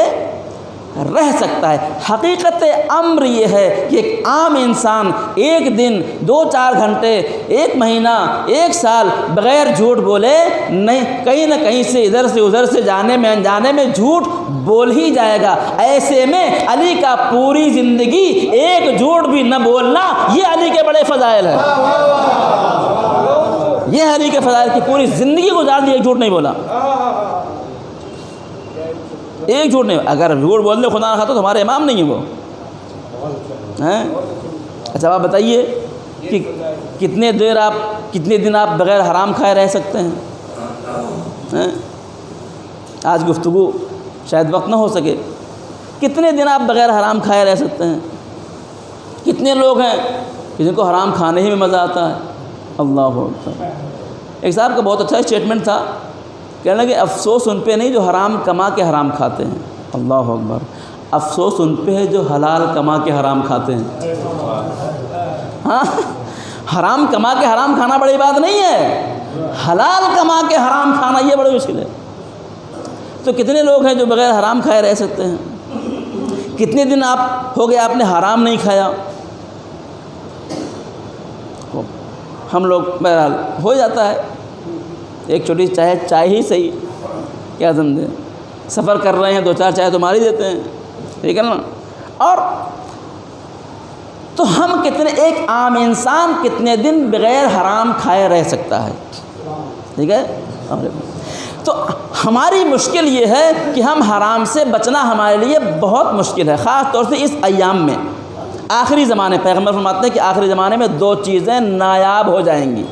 رہ سکتا ہے؟ حقیقت امر یہ ہے کہ ایک عام انسان ایک دن 2-4 گھنٹے، 1 مہینہ، 1 سال بغیر جھوٹ بولے نہیں، کہیں نہ کہیں سے ادھر سے ادھر سے جانے میں انجانے میں جھوٹ بول ہی جائے گا۔ ایسے میں علی کا پوری زندگی ایک جھوٹ بھی نہ بولنا، یہ علی کے بڑے فضائل ہیں، یہ علی کے فضائل کی پوری زندگی گزار دی، ایک جھوٹ نہیں بولا، ایک جھوٹ نہیں۔ اگر جھوٹ بول دے خدا نہ خواستہ تو ہمارے امام نہیں ہیں وہ ہیں۔ اچھا آپ بتائیے کہ کتنے دن آپ بغیر حرام کھائے رہ سکتے ہیں؟ آج گفتگو شاید وقت نہ ہو سکے، کتنے دن آپ بغیر حرام کھائے رہ سکتے ہیں؟ کتنے لوگ ہیں کہ جن کو حرام کھانے ہی میں مزہ آتا ہے؟ اللہ اکبر۔ ایک صاحب کا بہت اچھا اسٹیٹمنٹ تھا، کہنے لگے افسوس ان پہ نہیں جو حرام کما کے حرام کھاتے ہیں، اللہ اکبر، افسوس ان پہ ہے جو حلال کما کے حرام کھاتے ہیں۔ ہاں حرام کما کے حرام کھانا بڑی بات نہیں ہے، حلال کما کے حرام کھانا یہ بڑی مشکل ہے۔ تو کتنے لوگ ہیں جو بغیر حرام کھائے رہ سکتے ہیں؟ کتنے دن آپ ہو گئے آپ نے حرام نہیں کھایا؟ ہم لوگ بہرحال ہو جاتا ہے، ایک چھوٹی چائے ہی صحیح، کیا سمجھے، سفر کر رہے ہیں 2-4 چائے تو مار ہی دیتے ہیں، ٹھیک ہے نا۔ اور تو ہم کتنے، ایک عام انسان کتنے دن بغیر حرام کھائے رہ سکتا ہے؟ ٹھیک ہے۔ تو ہماری مشکل یہ ہے کہ ہم حرام سے بچنا ہمارے لیے بہت مشکل ہے، خاص طور سے اس ایام میں، آخری زمانے۔ پیغمبر فرماتے ہیں کہ آخری زمانے میں 2 چیزیں نایاب ہو جائیں گی،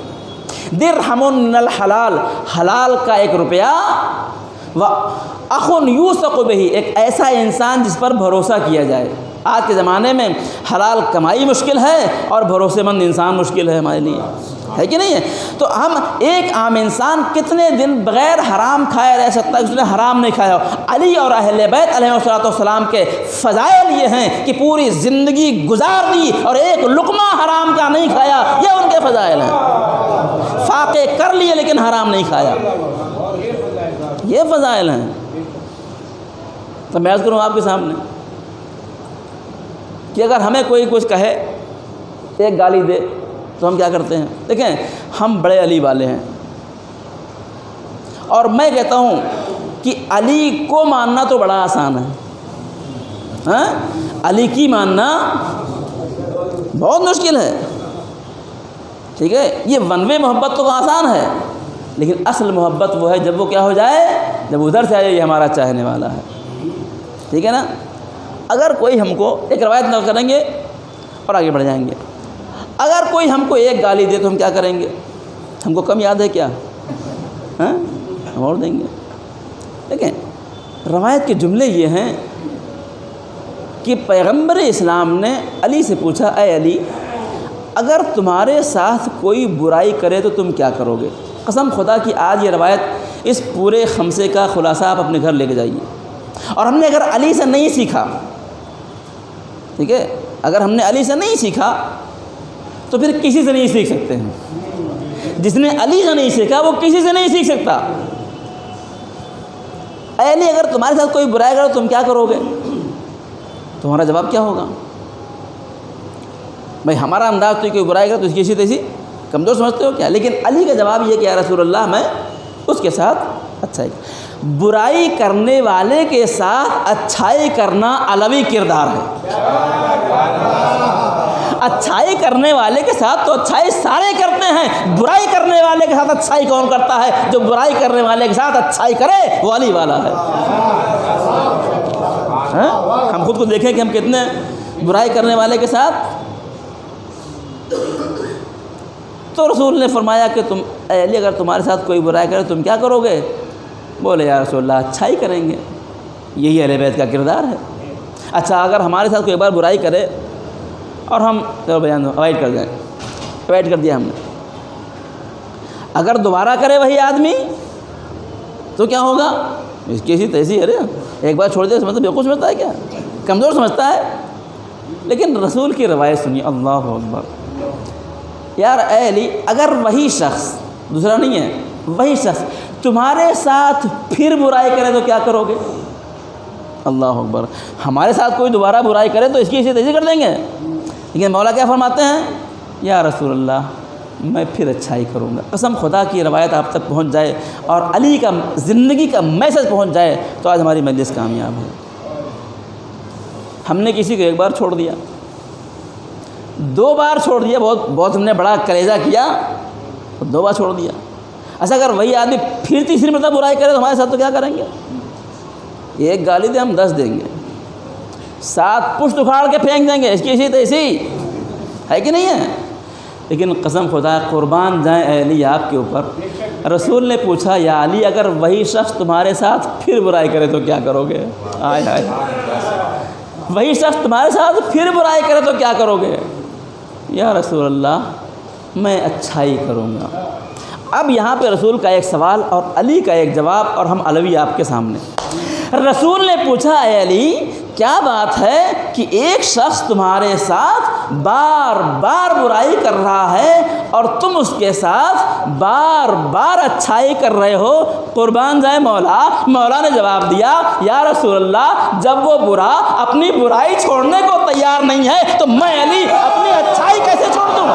درہم من الحلال، حلال کا 1 روپیہ، اخن یوثق بہ، ایک ایسا انسان جس پر بھروسہ کیا جائے۔ آج کے زمانے میں حلال کمائی مشکل ہے اور بھروسے مند انسان مشکل ہے ہمارے لیے، ہے کہ نہیں ہے؟ تو ہم ایک عام انسان کتنے دن بغیر حرام کھائے رہ سکتا ہے؟ اس نے حرام نہیں کھایا ہو۔ علی اور اہل بیت علیہ السلام کے فضائل یہ ہیں کہ پوری زندگی گزار دی اور ایک لقمہ حرام کا نہیں کھایا، یہ ان کے فضائل ہیں۔ فاقے کر لیے لیکن حرام نہیں کھایا، یہ فضائل ہیں۔ تو میں عرض کروں آپ کے سامنے کہ اگر ہمیں کوئی کچھ کہے، ایک گالی دے، تو ہم کیا کرتے ہیں؟ دیکھیں، ہم بڑے علی والے ہیں، اور میں کہتا ہوں کہ علی کو ماننا تو بڑا آسان ہے، ہاں؟ علی کی ماننا بہت مشکل ہے، ٹھیک ہے؟ یہ ون وے محبت تو آسان ہے، لیکن اصل محبت وہ ہے جب وہ کیا ہو جائے، جب ادھر سے آئے یہ ہمارا چاہنے والا ہے، ٹھیک ہے نا؟ اگر کوئی ہم کو ایک روایت نقل کریں گے اور آگے بڑھ جائیں گے، اگر کوئی ہم کو ایک گالی دے تو ہم کیا کریں گے؟ ہم کو کم یاد ہے کیا؟ ہاں، ہم اور دیں گے۔ دیکھیں، روایت کے جملے یہ ہیں کہ پیغمبر اسلام نے علی سے پوچھا، اے علی، اگر تمہارے ساتھ کوئی برائی کرے تو تم کیا کرو گے؟ قسم خدا کی آج یہ روایت، اس پورے خمسے کا خلاصہ آپ اپنے گھر لے کے جائیے۔ اور ہم نے اگر علی سے نہیں سیکھا، ٹھیک ہے، اگر ہم نے علی سے نہیں سیکھا تو پھر کسی سے نہیں سیکھ سکتے ہیں۔ جس نے علی سے نہیں سیکھا وہ کسی سے نہیں سیکھ سکتا۔ اے علی، اگر تمہارے ساتھ کوئی برائی کرے تم کیا کرو گے؟ تمہارا جواب کیا ہوگا؟ بھائی ہمارا انداز تو کوئی برائی کرے تو اس کی اسی تیسی کمزور سمجھتے ہو کیا؟ لیکن علی کا جواب یہ کہ یا رسول اللہ، میں اس کے ساتھ اچھائی، برائی کرنے والے کے ساتھ اچھائی کرنا علوی کردار ہے۔ اچھائی کرنے والے کے ساتھ تو اچھائی سارے کرتے ہیں، برائی کرنے والے کے ساتھ اچھائی کون کرتا ہے؟ جو برائی کرنے والے کے ساتھ اچھائی کرے وہ علی والا ہے۔ ہم خود کو دیکھیں کہ ہم کتنے برائی کرنے والے کے ساتھ۔ تو رسول نے فرمایا کہ تم اے علی، اگر تمہارے ساتھ کوئی برائی کرے تم کیا کرو گے؟ بولے یا رسول اللہ، اچھائی کریں گے، یہی اہل بیت کا کردار ہے۔ اچھا، اگر ہمارے ساتھ کوئی بار برائی کرے اور ہم چلو بیان اوائڈ کر جائیں، اوائڈ کر دیا ہم نے، اگر دوبارہ کرے وہی آدمی تو کیا ہوگا؟ اس کی ایسی تیسی ہے، ایک بار چھوڑ دے مطلب بیوقوف سمجھتا ہے کیا؟ کمزور سمجھتا ہے۔ لیکن رسول کی روایت سنیے، اللہ اکبر۔ یار اے علی، اگر وہی شخص، دوسرا نہیں ہے، وہی شخص تمہارے ساتھ پھر برائی کرے تو کیا کرو گے؟ اللہ اکبر۔ ہمارے ساتھ کوئی دوبارہ برائی کرے تو اس کی اسی تیزی کر دیں گے، لیکن مولا کیا فرماتے ہیں؟ یا رسول اللہ، میں پھر اچھائی کروں گا۔ قسم خدا کی روایت آپ تک پہنچ جائے اور علی کا زندگی کا میسج پہنچ جائے تو آج ہماری مجلس کامیاب ہے۔ ہم نے کسی کو ایک بار چھوڑ دیا، دو بار چھوڑ دیا، بہت ہم نے بڑا کلیجہ کیا، دو بار چھوڑ دیا۔ اچھا، اگر وہی آدمی پھر تیسری مرتبہ برائی کرے تو ہمارے ساتھ تو کیا کریں گے؟ ایک گالی دے ہم 10 دیں گے، 7 پشت اکھاڑ کے پھینک دیں گے، اس کی اسی تیسی ہے کہ نہیں ہے؟ لیکن قسم خدا قربان جائیں اے علی آپ کے اوپر، رسول نے پوچھا یا علی، اگر وہی شخص تمہارے ساتھ پھر برائی کرے تو کیا کرو گے؟ آئے آئے، وہی شخص تمہارے ساتھ پھر برائی کرے تو کیا کرو گے؟ یا رسول اللہ، میں اچھائی کروں گا۔ اب یہاں پہ رسول کا ایک سوال اور علی کا ایک جواب، اور ہم علوی آپ کے سامنے۔ رسول نے پوچھا اے علی، کیا بات ہے کہ ایک شخص تمہارے ساتھ بار بار برائی کر رہا ہے اور تم اس کے ساتھ بار بار اچھائی کر رہے ہو؟ قربان جائے مولا نے جواب دیا، یا رسول اللہ، جب وہ برا اپنی برائی چھوڑنے کو تیار نہیں ہے تو میں علی اپنی اچھائی کیسے چھوڑ دوں؟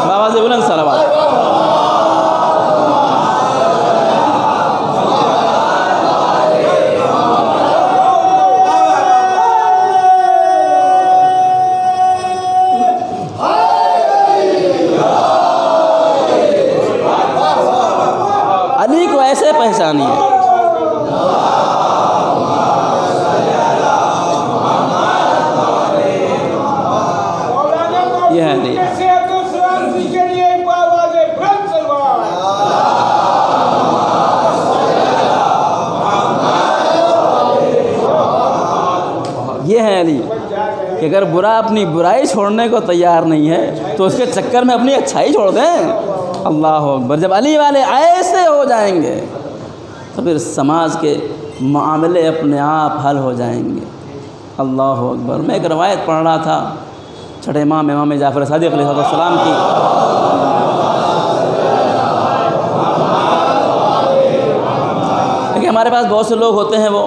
بابا سے بلند صلوات۔ پہچانیے، علی کہ اگر برا اپنی برائی چھوڑنے کو تیار نہیں ہے تو اس کے چکر میں اپنی اچھائی چھوڑ دیں۔ اللہ اکبر۔ جب علی والے ایسے ہو جائیں گے تو پھر سماج کے معاملے اپنے آپ حل ہو جائیں گے۔ اللہ اکبر۔ میں ایک روایت پڑھ رہا تھا چھٹے امام جعفر صادق علیہ السلام کی، کہ ہمارے پاس بہت سے لوگ ہوتے ہیں وہ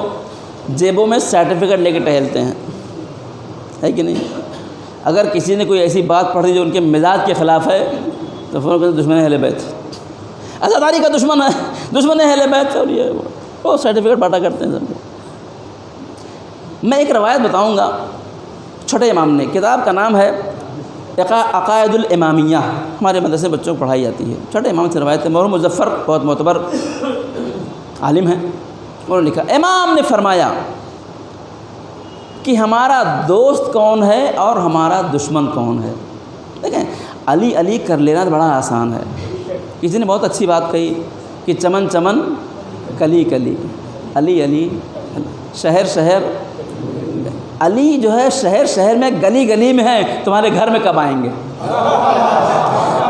جیبوں میں سرٹیفکیٹ لے کے ٹہلتے ہیں، ہے کہ نہیں؟ اگر کسی نے کوئی ایسی بات پڑھ دی جو ان کے مزاج کے خلاف ہے تو فوراً کہتے ہیں دشمن اہل بیت، عزاداری کا دشمن ہے، دشمن اہل بیت، اور یہ وہ سرٹیفکیٹ بانٹا کرتے ہیں سب کو۔ میں ایک روایت بتاؤں گا چھوٹے امام نے، کتاب کا نام ہے عقائد الامامیہ، ہمارے مدرسے بچوں کو پڑھائی جاتی ہے۔ چھوٹے امام سے روایت ہے، مرحوم مظفر بہت معتبر عالم ہیں، انہوں نے لکھا امام نے فرمایا کہ ہمارا دوست کون ہے اور ہمارا دشمن کون ہے۔ دیکھیں علی علی کر لینا تو بڑا آسان ہے۔ کسی نے بہت اچھی بات کہی کہ چمن چمن کلی کلی، علی علی شہر شہر، علی جو ہے شہر شہر میں گلی گلی میں ہے، تمہارے گھر میں کب آئیں گے؟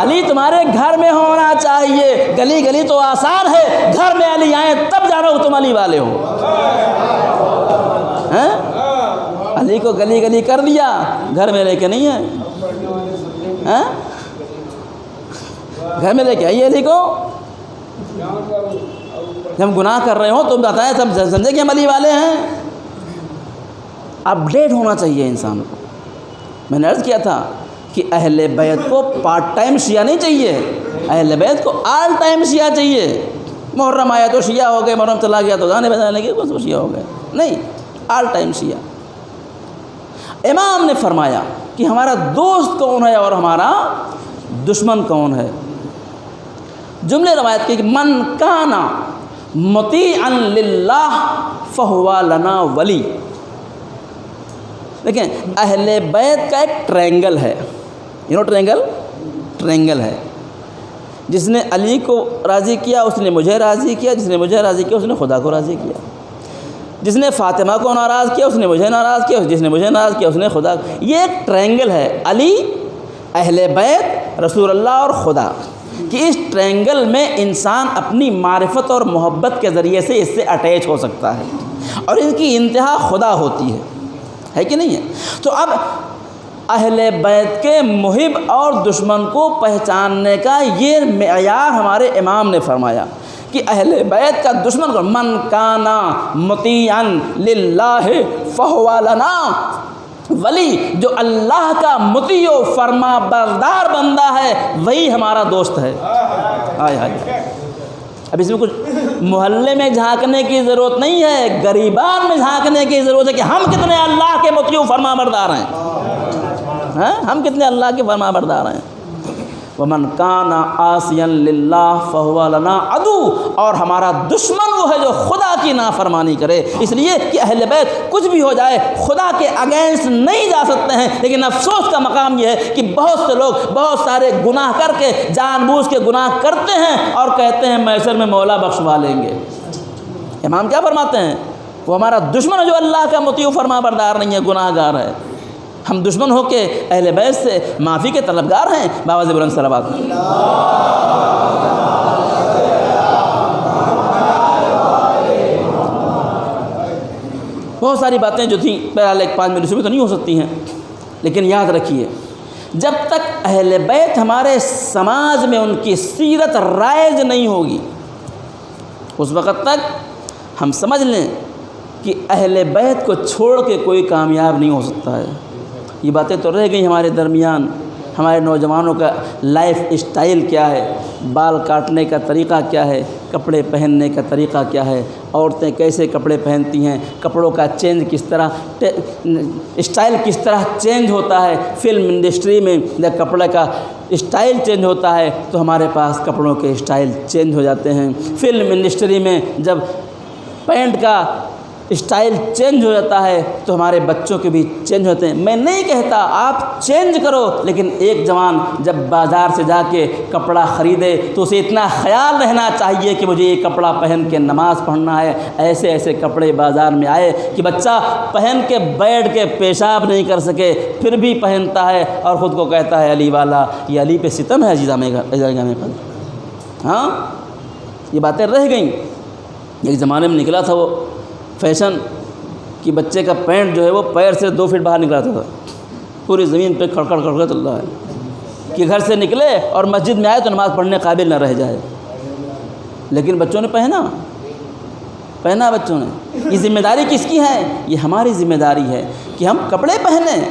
علی تمہارے گھر میں ہونا چاہیے، گلی گلی تو آسان ہے، گھر میں علی آئیں تب جانو تم علی والے ہو۔ علی کو گلی گلی کر دیا، گھر میں لے کے نہیں ہے، گھر میں لے کے آئیے علی کو۔ جب ہم گناہ کر رہے ہوں تو بتائیں، تب سمجھے کہ ہم علی والے ہیں۔ اپڈیٹ ہونا چاہیے انسان کو۔ میں نے عرض کیا تھا کہ اہل بیت کو پارٹ ٹائم شیعہ نہیں چاہیے، اہل بیت کو آل ٹائم شیعہ چاہیے۔ محرم آیا تو شیعہ ہو گئے، محرم چلا گیا تو گانے بجانے لگے تو شیعہ ہو گئے، نہیں، آل ٹائم شیعہ۔ امام نے فرمایا کہ ہمارا دوست کون ہے اور ہمارا دشمن کون ہے۔ جملے روایت کی کہ من کانا مطیعا للہ فہو لنا ولی۔ دیکھیں اہل بیت کا ایک ٹرینگل ہے، ٹرینگل ہے، جس نے علی کو راضی کیا اس نے مجھے راضی کیا، جس نے مجھے راضی کیا اس نے خدا کو راضی کیا، جس نے فاطمہ کو ناراض کیا اس نے مجھے ناراض کیا، جس نے مجھے ناراض کیا اس نے خدا۔ یہ ایک ٹرینگل ہے، علی، اہل بیت، رسول اللہ اور خدا، کہ اس ٹرینگل میں انسان اپنی معرفت اور محبت کے ذریعے سے اس سے اٹیچ ہو سکتا ہے، اور ان کی انتہا خدا ہوتی ہے کہ نہیں ہے؟ تو اب اہل بیت کے محب اور دشمن کو پہچاننے کا یہ معیار ہمارے امام نے فرمایا کہ اہل بیت کا دشمن کو من کانا مطیعا للہ فہو لنا ولی، جو اللہ کا مطیع و فرما بردار بندہ ہے وہی ہمارا دوست ہے۔ ہائے ہائے، اب اس میں کچھ محلے میں جھانکنے کی ضرورت نہیں ہے، غریبان میں جھانکنے کی ضرورت ہے کہ ہم کتنے اللہ کے مطیع و فرما بردار ہیں، ہم کتنے اللہ کے فرما بردار ہیں۔ ومن کان عاصیا للہ فہو لنا عدو، اور ہمارا دشمن وہ ہے جو خدا کی نافرمانی کرے۔ اس لیے کہ اہل بیت کچھ بھی ہو جائے خدا کے اگینسٹ نہیں جا سکتے ہیں، لیکن افسوس کا مقام یہ ہے کہ بہت سے لوگ بہت سارے گناہ کر کے جان بوجھ کے گناہ کرتے ہیں اور کہتے ہیں محشر میں مولا بخشوا لیں گے۔ امام کیا فرماتے ہیں؟ وہ ہمارا دشمن ہے جو اللہ کا مطیع فرما بردار نہیں ہے، گناہ گار ہے۔ ہم دشمن ہو کے اہل بیت سے معافی کے طلبگار ہیں۔ باواز بلند صلوات۔ بہت ساری باتیں جو تھیں بہرحال ایک 5 منٹ میں تو نہیں ہو سکتی ہیں، لیکن یاد رکھیے جب تک اہل بیت ہمارے سماج میں ان کی سیرت رائج نہیں ہوگی اس وقت تک ہم سمجھ لیں کہ اہل بیت کو چھوڑ کے کوئی کامیاب نہیں ہو سکتا ہے۔ یہ باتیں تو رہ گئی ہمارے درمیان۔ ہمارے نوجوانوں کا لائف اسٹائل کیا ہے، بال کاٹنے کا طریقہ کیا ہے، کپڑے پہننے کا طریقہ کیا ہے، عورتیں کیسے کپڑے پہنتی ہیں، کپڑوں کا چینج کس طرح، اسٹائل کس طرح چینج ہوتا ہے۔ فلم انڈسٹری میں جب کپڑے کا اسٹائل چینج ہوتا ہے تو ہمارے پاس کپڑوں کے اسٹائل چینج ہو جاتے ہیں۔ فلم انڈسٹری میں جب پینٹ کا اسٹائل چینج ہو جاتا ہے تو ہمارے بچوں کے بھی چینج ہوتے ہیں۔ میں نہیں کہتا آپ چینج کرو، لیکن ایک جوان جب بازار سے جا کے کپڑا خریدے تو اسے اتنا خیال رہنا چاہیے کہ مجھے یہ کپڑا پہن کے نماز پڑھنا ہے۔ ایسے ایسے کپڑے بازار میں آئے کہ بچہ پہن کے بیٹھ کے پیشاب نہیں کر سکے پھر بھی پہنتا ہے اور خود کو کہتا ہے علی والا۔ یہ علی پہ ستم ہے عزیزان پر۔ ہاں، یہ باتیں رہ گئیں۔ ایک زمانے میں نکلا تھا وہ فیشن کہ بچے کا پینٹ جو ہے وہ پیر سے 2 فٹ باہر نکلاتا تھا، پوری زمین پہ کھڑکڑ کھڑکڑ چل رہا ہے کہ گھر سے نکلے اور مسجد میں آئے تو نماز پڑھنے قابل نہ رہ جائے۔ لیکن بچوں نے پہنا بچوں نے۔ یہ ذمہ داری کس کی ہے؟ یہ ہماری ذمہ داری ہے کہ ہم کپڑے پہنیں،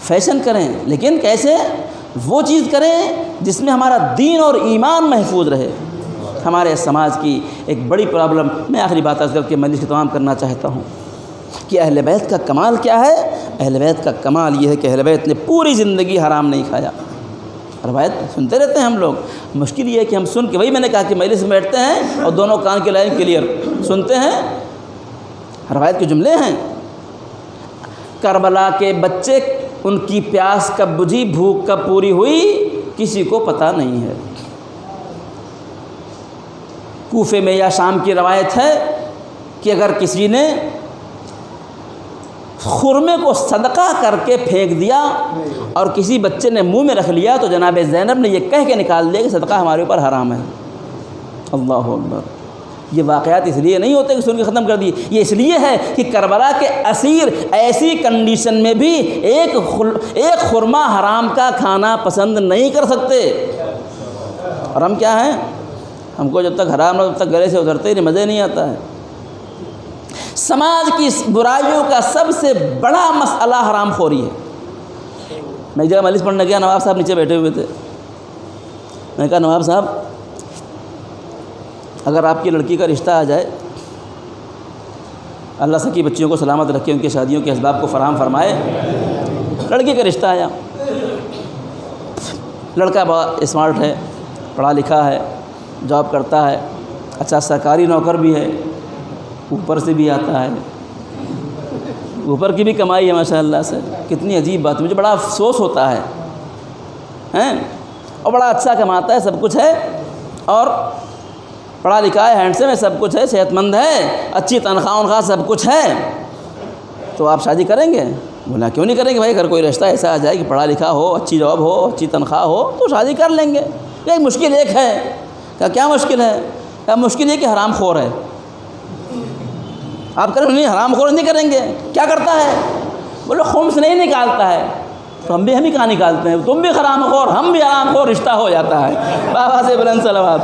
فیشن کریں، لیکن کیسے؟ وہ چیز کریں جس میں ہمارا دین اور ایمان محفوظ رہے۔ ہمارے سماج کی ایک بڑی پرابلم، میں آخری بات عرض کر کے مجلس کو تمام کرنا چاہتا ہوں کہ اہل بیت کا کمال کیا ہے؟ اہل بیت کا کمال یہ ہے کہ اہل بیت نے پوری زندگی حرام نہیں کھایا۔ روایت سنتے رہتے ہیں ہم لوگ، مشکل یہ ہے کہ ہم سن کے، وہی میں نے کہا کہ مجلس میں بیٹھتے ہیں اور دونوں کان کی لائن کلیئر سنتے ہیں، روایت کے جملے ہیں۔ کربلا کے بچے، ان کی پیاس کب بجھی، بھوک کب پوری ہوئی، کسی کو پتہ نہیں ہے۔ کوفے میں یا شام کی روایت ہے کہ اگر کسی نے خرمے کو صدقہ کر کے پھینک دیا اور کسی بچے نے منہ میں رکھ لیا تو جناب زینب نے یہ کہہ کے نکال دیا کہ صدقہ ہمارے اوپر حرام ہے۔ اللہ اکبر۔ یہ واقعات اس لیے نہیں ہوتے کہ سن کے ختم کر دیے، یہ اس لیے ہے کہ کربلا کے اسیر ایسی کنڈیشن میں بھی ایک خرما حرام کا کھانا پسند نہیں کر سکتے۔ اور ہم کیا ہیں؟ ہم کو جب تک حرام نہ تب تک گلے سے اترتے ہی نہیں، مزے نہیں آتا ہے۔ سماج کی برائیوں کا سب سے بڑا مسئلہ حرام خوری ہے۔ میں ایک جگہ مجلس پڑھنے گیا، نواب صاحب نیچے بیٹھے ہوئے تھے۔ میں نے کہا نواب صاحب، اگر آپ کی لڑکی کا رشتہ آ جائے، اللہ سکی بچیوں کو سلامت رکھے، ان کی شادیوں کے اسباب کو فراہم فرمائے، لڑکی کا رشتہ آیا، لڑکا بہت اسمارٹ ہے، پڑھا لکھا ہے، جاب کرتا ہے، اچھا سرکاری نوکر بھی ہے، اوپر سے بھی آتا ہے، اوپر کی بھی کمائی ہے ماشاءاللہ سے۔ کتنی عجیب بات، مجھے بڑا افسوس ہوتا ہے اور بڑا اچھا کماتا ہے، سب کچھ ہے، اور پڑھا لکھا ہے، ہینڈسم ہے، سب کچھ ہے، صحت مند ہے، اچھی تنخواہ سب کچھ ہے، تو آپ شادی کریں گے؟ بولا کیوں نہیں کریں گے بھائی، اگر کوئی رشتہ ایسا آ جائے کہ پڑھا لکھا ہو، اچھی جاب ہو، اچھی تنخواہ ہو تو شادی کر لیں گے۔ یہ مشکل ایک ہے۔ کیا مشکل ہے؟ مشکل یہ کہ حرام خور ہے۔ آپ کریں نہیں، حرام خور نہیں کریں گے، کیا کرتا ہے؟ بولے خمس نہیں نکالتا ہے، تو ہم ہی کہاں نکالتے ہیں؟ تم بھی حرام خور، ہم بھی حرام خور، رشتہ ہو جاتا ہے۔ بابا سے بلند صلوات۔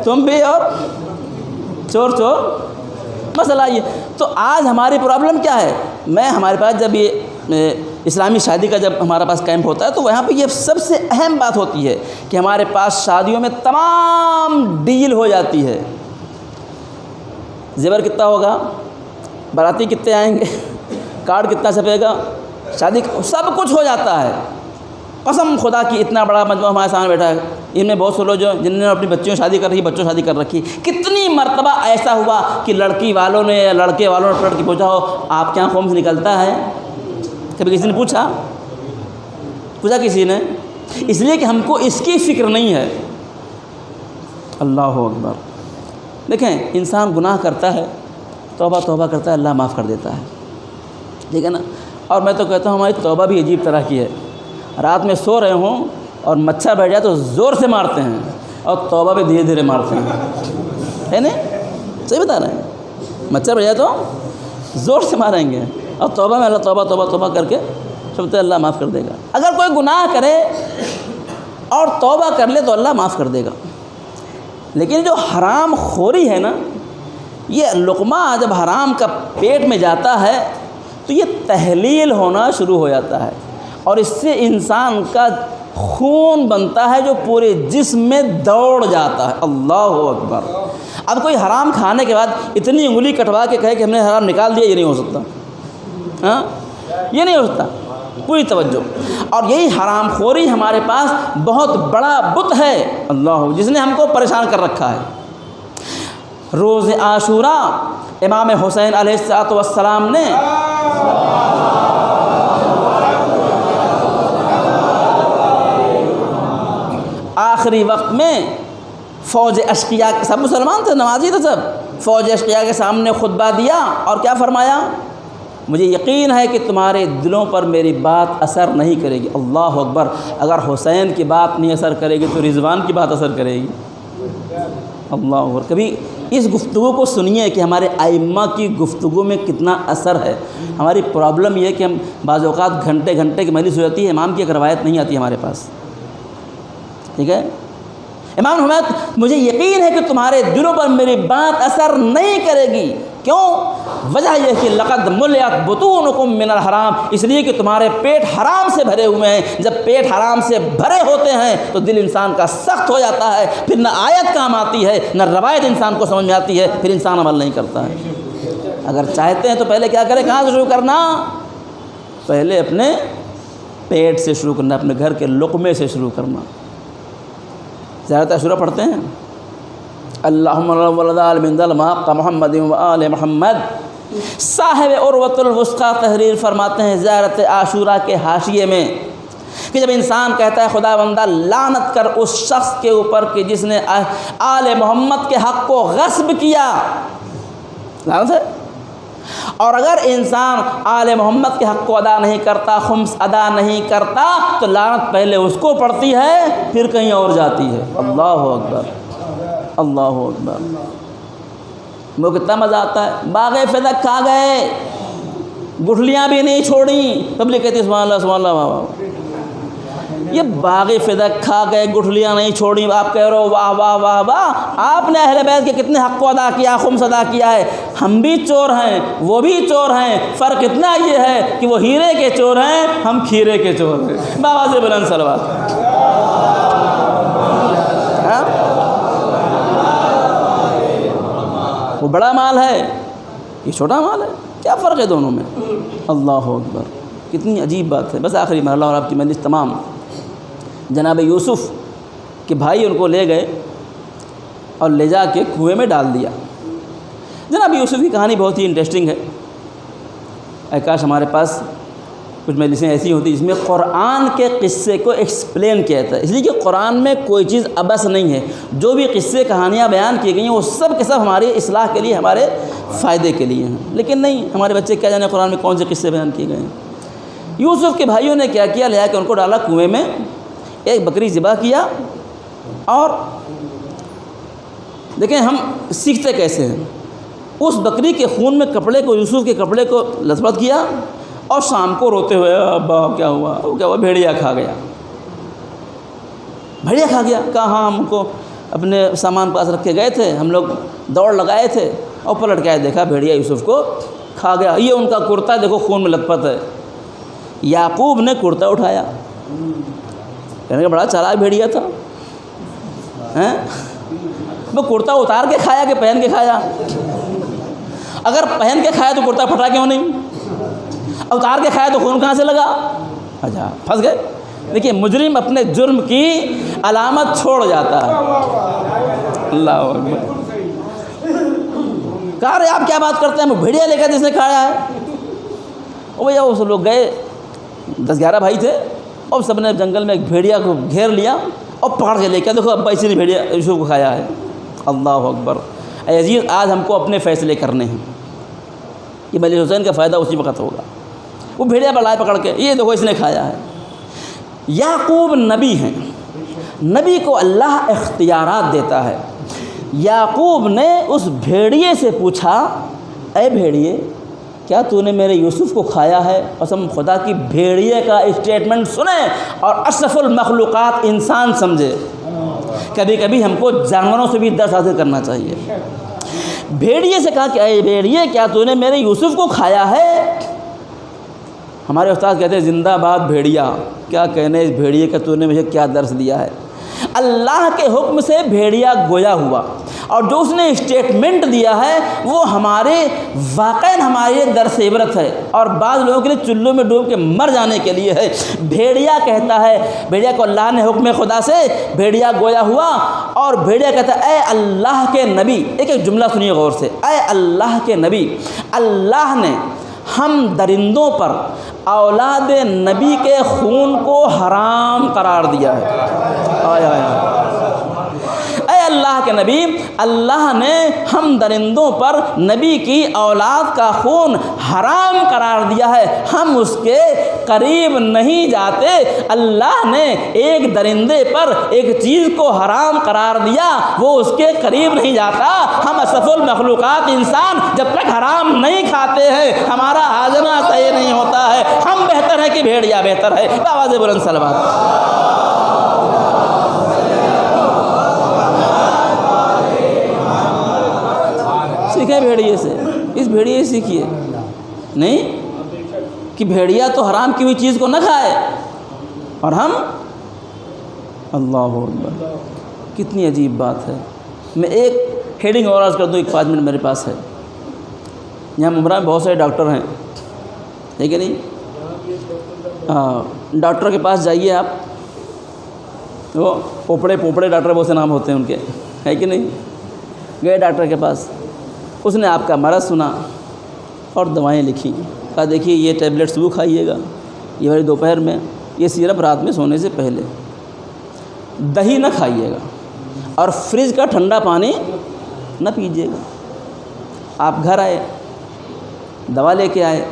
تم بھی اور چور مسئلہ یہ۔ تو آج ہماری پرابلم کیا ہے؟ ہمارے پاس جب یہ اسلامی شادی کا جب ہمارے پاس کیمپ ہوتا ہے تو وہاں پہ یہ سب سے اہم بات ہوتی ہے کہ ہمارے پاس شادیوں میں تمام ڈیل ہو جاتی ہے۔ زیور کتنا ہوگا، باراتی کتنے آئیں گے، کارڈ کتنا چھپے گا، شادی سب کچھ ہو جاتا ہے۔ قسم خدا کی اتنا بڑا مجموعہ ہمارے سامنے بیٹھا ہے، ان میں بہت سے لوگ جو جن نے اپنی بچیوں شادی کر رکھی، بچوں شادی کر رکھی، کتنی مرتبہ ایسا ہوا کہ لڑکی والوں نے یا لڑکے والوں نے پلٹ کے پوچھا ہو آپ کے یہاں خمس نکلتا ہے؟ کبھی کسی نے پوچھا کسی نے؟ اس لیے کہ ہم کو اس کی فکر نہیں ہے۔ اللہ اکبر۔ دیکھیں انسان گناہ کرتا ہے، توبہ کرتا ہے، اللہ معاف کر دیتا ہے، ٹھیک ہے نا؟ اور میں تو کہتا ہوں ہماری توبہ بھی عجیب طرح کی ہے۔ رات میں سو رہے ہوں اور مچھر بیٹھ جائے تو زور سے مارتے ہیں، اور توبہ بھی دھیرے دھیرے مارتے ہیں، ہے نہیں؟ صحیح بتا رہے ہیں؟ مچھر بیٹھ جائے تو زور سے ماریں گے، اور توبہ میں اللہ توبہ کر کے سمجھتے اللہ معاف کر دے گا۔ اگر کوئی گناہ کرے اور توبہ کر لے تو اللہ معاف کر دے گا، لیکن جو حرام خوری ہے نا، یہ لقمہ جب حرام کا پیٹ میں جاتا ہے تو یہ تحلیل ہونا شروع ہو جاتا ہے، اور اس سے انسان کا خون بنتا ہے جو پورے جسم میں دوڑ جاتا ہے۔ اللہ اکبر۔ اب کوئی حرام کھانے کے بعد اتنی انگلی کٹوا کے کہے کہ ہم نے حرام نکال دیا، یہ نہیں ہو سکتا، ہاں یہ نہیں ہو سکتا۔ پوری توجہ۔ اور یہی حرام خوری ہمارے پاس بہت بڑا بت ہے اللہ، جس نے ہم کو پریشان کر رکھا ہے۔ روز عاشوراء امام حسین علیہ السلام نے آخری وقت میں فوج اشقیاء، سب مسلمان تھے، نمازی تھے سب، فوج اشقیاء کے سامنے خطبہ دیا اور کیا فرمایا؟ مجھے یقین ہے کہ تمہارے دلوں پر میری بات اثر نہیں کرے گی۔ اللہ اکبر! اگر حسین کی بات نہیں اثر کرے گی تو رضوان کی بات اثر کرے گی۔ اللہ اکبر! کبھی اس گفتگو کو سنیے کہ ہمارے ائمہ کی گفتگو میں کتنا اثر ہے۔ ہماری پرابلم یہ ہے کہ ہم بعض اوقات گھنٹے گھنٹے کی مجلس ہو جاتی ہے، امام کی ایک روایت نہیں آتی ہمارے پاس، ٹھیک ہے؟ امام حمید مجھے یقین ہے کہ تمہارے دلوں پر میری بات اثر نہیں کرے گی۔ کیوں؟ وجہ یہ کہ لقد ملئت بطونکم من الحرام، اس لیے کہ تمہارے پیٹ حرام سے بھرے ہوئے ہیں۔ جب پیٹ حرام سے بھرے ہوتے ہیں تو دل انسان کا سخت ہو جاتا ہے، پھر نہ آیت کام آتی ہے نہ روایت انسان کو سمجھ میں آتی ہے، پھر انسان عمل نہیں کرتا ہے۔ اگر چاہتے ہیں تو پہلے کیا کریں؟ کہاں سے شروع کرنا؟ پہلے اپنے پیٹ سے شروع کرنا، اپنے گھر کے لقمے سے شروع کرنا۔ زیادہ عاشوراء پڑھتے ہیں اللہم ولدال من دلماق محمد و آل محمد۔ صاحب عروۃ الوثقی تحریر فرماتے ہیں زیارت عاشوراء کے حاشیے میں کہ جب انسان کہتا ہے خدا بندہ لعنت کر اس شخص کے اوپر کہ جس نے آل محمد کے حق کو غصب کیا، لعنت ہے۔ اور اگر انسان آل محمد کے حق کو ادا نہیں کرتا، خمس ادا نہیں کرتا، تو لعنت پہلے اس کو پڑتی ہے پھر کہیں اور جاتی ہے۔ اللہ اکبر! اللہ اکبر! وہ کتنا مزہ آتا ہے۔ باغ فدق کھا گئے، گٹھلیاں بھی نہیں چھوڑیں، پبلک کہتی ہے سبحان اللہ سبحان اللہ، واہ۔ یہ باغ فدق کھا گئے، گٹھلیاں نہیں چھوڑیں، آپ کہہ رہے ہو واہ واہ واہ واہ، آپ نے اہل بیت کے کتنے حق کو ادا کیا، خمس ادا کیا ہے۔ ہم بھی چور ہیں، وہ بھی چور ہیں، فرق اتنا یہ ہے کہ وہ ہیرے کے چور ہیں، ہم کھیرے کے چور ہیں۔ بآواز بلند صلوات۔ وہ بڑا مال ہے، یہ چھوٹا مال ہے، کیا فرق ہے دونوں میں؟ اللہ اکبر! کتنی عجیب بات ہے۔ بس آخری مرحلہ اور آپ کی مجلس تمام۔ جناب یوسف کے بھائی ان کو لے گئے اور لے جا کے کنویں میں ڈال دیا۔ جناب یوسف کی کہانی بہت ہی انٹرسٹنگ ہے۔ اے کاش ہمارے پاس کچھ مجلسیں ایسی ہوتی جس میں قرآن کے قصے کو ایکسپلین کیا جاتا ہے، اس لیے کہ قرآن میں کوئی چیز عبث نہیں ہے۔ جو بھی قصے کہانیاں بیان کی گئی ہیں وہ سب کے سب ہماری اصلاح کے لیے، ہمارے فائدے کے لیے ہیں، لیکن نہیں، ہمارے بچے کیا جانے قرآن میں کون سے قصے بیان کیے گئے ہیں۔ یوسف کے بھائیوں نے کیا کیا؟ لے جا کے ان کو ڈالا کنویں میں، ایک بکری ذبح کیا، اور دیکھیں ہم سیکھتے کیسے ہیں۔ اس بکری کے خون میں کپڑے کو، یوسف کے کپڑے کو لثبت کیا، اور شام کو روتے ہوئے ابا کیا ہوا؟ وہ کیا ہوا؟ بھیڑیا کھا گیا، بھیڑیا کھا گیا۔ کہا ہاں، ہم کو اپنے سامان پاس رکھ کے گئے تھے، ہم لوگ دوڑ لگائے تھے اور پلٹ کے آئے، دیکھا بھیڑیا یوسف کو کھا گیا۔ یہ ان کا کرتا دیکھو خون میں لت پت ہے۔ یعقوب نے کرتا اٹھایا، کہنے کا بڑا چالاک بھیڑیا تھا، وہ کرتا اتار کے کھایا کہ پہن کے کھایا؟ اگر پہن کے کھایا تو کرتا پھٹا کیوں نہیں؟ اتار کے کھایا تو خون کہاں سے لگا؟ اچھا، پھنس گئے۔ دیکھیے مجرم اپنے جرم کی علامت چھوڑ جاتا ہے۔ اللہ اکبر! کہا رہے آپ کیا بات کرتے ہیں؟ وہ بھیڑیا لے کر جس نے کھایا ہے۔ وہ بھیا وہ سب لوگ گئے، 10-11 بھائی تھے، اور سب نے جنگل میں ایک بھیڑیا کو گھیر لیا اور پکڑ کے لے کے، دیکھو ابا اسی نے بھیڑیا یوسف کو کھایا ہے۔ اللہ اکبر! اے عزیز، آج ہم کو اپنے فیصلے کرنے ہیں۔ یہ مجلس حسین کا فائدہ اسی وقت ہوگا۔ وہ بھیڑیا پر لائے پکڑ کے، یہ دیکھو اس نے کھایا ہے۔ یعقوب نبی ہیں، نبی کو اللہ اختیارات دیتا ہے۔ یعقوب نے اس بھیڑیے سے پوچھا، اے بھیڑیے، کیا تو نے میرے یوسف کو کھایا ہے؟ قسم خدا کی بھیڑیے کا اسٹیٹمنٹ سنیں اور اشرف المخلوقات انسان سمجھے۔ کبھی کبھی ہم کو جانوروں سے بھی درس حاصل کرنا چاہیے۔ بھیڑیے سے کہا کہ اے بھیڑیے، کیا تو نے میرے یوسف کو کھایا ہے؟ ہمارے استاد کہتے ہیں زندہ باد بھیڑیا، کیا کہنے اس بھیڑیے کا، تو نے مجھے کیا درس دیا ہے۔ اللہ کے حکم سے بھیڑیا گویا ہوا، اور جو اس نے اسٹیٹمنٹ دیا ہے وہ ہمارے واقعاً ہمارے درس عبرت ہے، اور بعض لوگوں کے لیے چلوں میں ڈوب کے مر جانے کے لیے ہے۔ بھیڑیا کہتا ہے، بھیڑیا کو اللہ نے حکم خدا سے بھیڑیا گویا ہوا، اور بھیڑیا کہتا ہے اے اللہ کے نبی، ایک ایک جملہ سنیے غور سے، اے اللہ کے نبی، اللہ نے ہم درندوں پر اولاد نبی کے خون کو حرام قرار دیا ہے۔ آئے آئے آئے، اے اللہ کے نبی، اللہ نے ہم درندوں پر نبی کی اولاد کا خون حرام قرار دیا ہے، ہم اس کے قریب نہیں جاتے۔ اللہ نے ایک درندے پر ایک چیز کو حرام قرار دیا، وہ اس کے قریب نہیں جاتا۔ ہم اشرف المخلوقات انسان جب تک حرام نہیں کھاتے ہیں ہمارا ہاضمہ صحیح نہیں ہوتا ہے۔ ہم بہتر ہے کہ بھیڑیا بہتر ہے؟ آواز بلند صلوات۔ سیکھیں بھیڑیے سے، اس بھیڑیے سے سیکھیے، نہیں کہ بھیڑیا تو حرام کی ہوئی چیز کو نہ کھائے اور ہم، اللہ اکبر، کتنی عجیب بات ہے۔ میں ایک ہیڈنگ اور عرض کر دوں، ایک 5 منٹ میرے پاس ہے۔ یہاں ممبرا میں بہت سارے ڈاکٹر ہیں، ہے کہ نہیں؟ ڈاکٹر کے پاس جائیے آپ، وہ پوپڑے ڈاکٹر بہت سے نام ہوتے ہیں ان کے، ہے کہ نہیں؟ گئے ڈاکٹر کے پاس، اس نے آپ کا مرض سنا اور دوائیں لکھی، کہا دیکھیے یہ ٹیبلٹ صبح کھائیے گا، یہ والی دوپہر میں، یہ سیرپ رات میں سونے سے پہلے، دہی نہ کھائیے گا، اور فریج کا ٹھنڈا پانی نہ پیجیے گا۔ آپ گھر آئے، دوا لے کے آئے،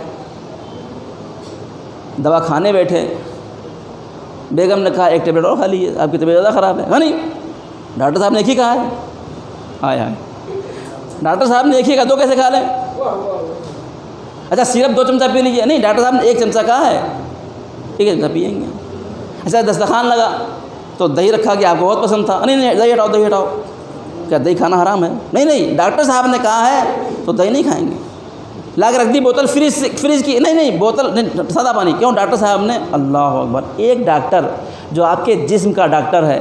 دوا کھانے بیٹھے، بیگم نے کہا ایک ٹیبلٹ اور کھا لیجیے، آپ کی طبیعت زیادہ خراب ہے۔ نہیں، ڈاکٹر صاحب نے ایک ہی کہا ہے۔ آئے ڈاکٹر صاحب نے ایک ہی کہا، دو کیسے کھا لیں؟ اچھا سیرپ 2 چمچہ پی لیجیے، نہیں ڈاکٹر صاحب نے 1 چمچہ کہا ہے، 1 چمچہ پئیں گے۔ اچھا دسترخوان لگا تو دہی رکھا گیا، آپ کو بہت پسند تھا، نہیں دہی ہٹاؤ دہی ہٹاؤ، کیا دہی کھانا حرام ہے؟ نہیں ڈاکٹر صاحب نے کہا ہے تو دہی نہیں کھائیں گے۔ لا کے رکھ دی بوتل فریج کی، نہیں بوتل نہیں، سادہ پانی، کیوں؟ ڈاکٹر صاحب نے، اللہ اکبر، ایک ڈاکٹر جو آپ کے جسم کا ڈاکٹر ہے،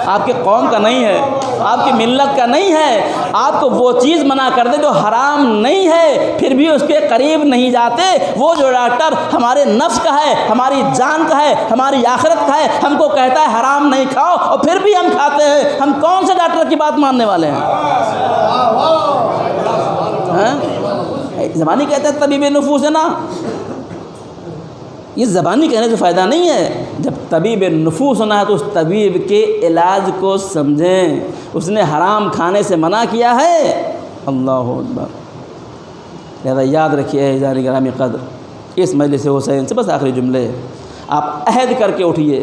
آپ کے قوم کا نہیں ہے، آپ کی ملت کا نہیں ہے، آپ کو وہ چیز منع کر دے جو حرام نہیں ہے، پھر بھی اس کے قریب نہیں جاتے۔ وہ جو ڈاکٹر ہمارے نفس کا ہے، ہماری جان کا ہے، ہماری آخرت کا ہے، ہم کو کہتا ہے حرام نہیں کھاؤ، اور پھر بھی ہم کھاتے ہیں، ہم کون سے ڈاکٹر کی بات ماننے والے ہیں؟ زبانی کہتے ہیں طبیب نفوس ہے نا، یہ زبانی کہنے سے فائدہ نہیں ہے۔ جب طبیب نفوس ہونا ہے تو اس طبیب کے علاج کو سمجھیں، اس نے حرام کھانے سے منع کیا ہے۔ اللہ اکبر۔ لہذا یاد رکھیے جاری گرامی قدر، اس مجلس حسین سے بس آخری جملے، آپ عہد کر کے اٹھیے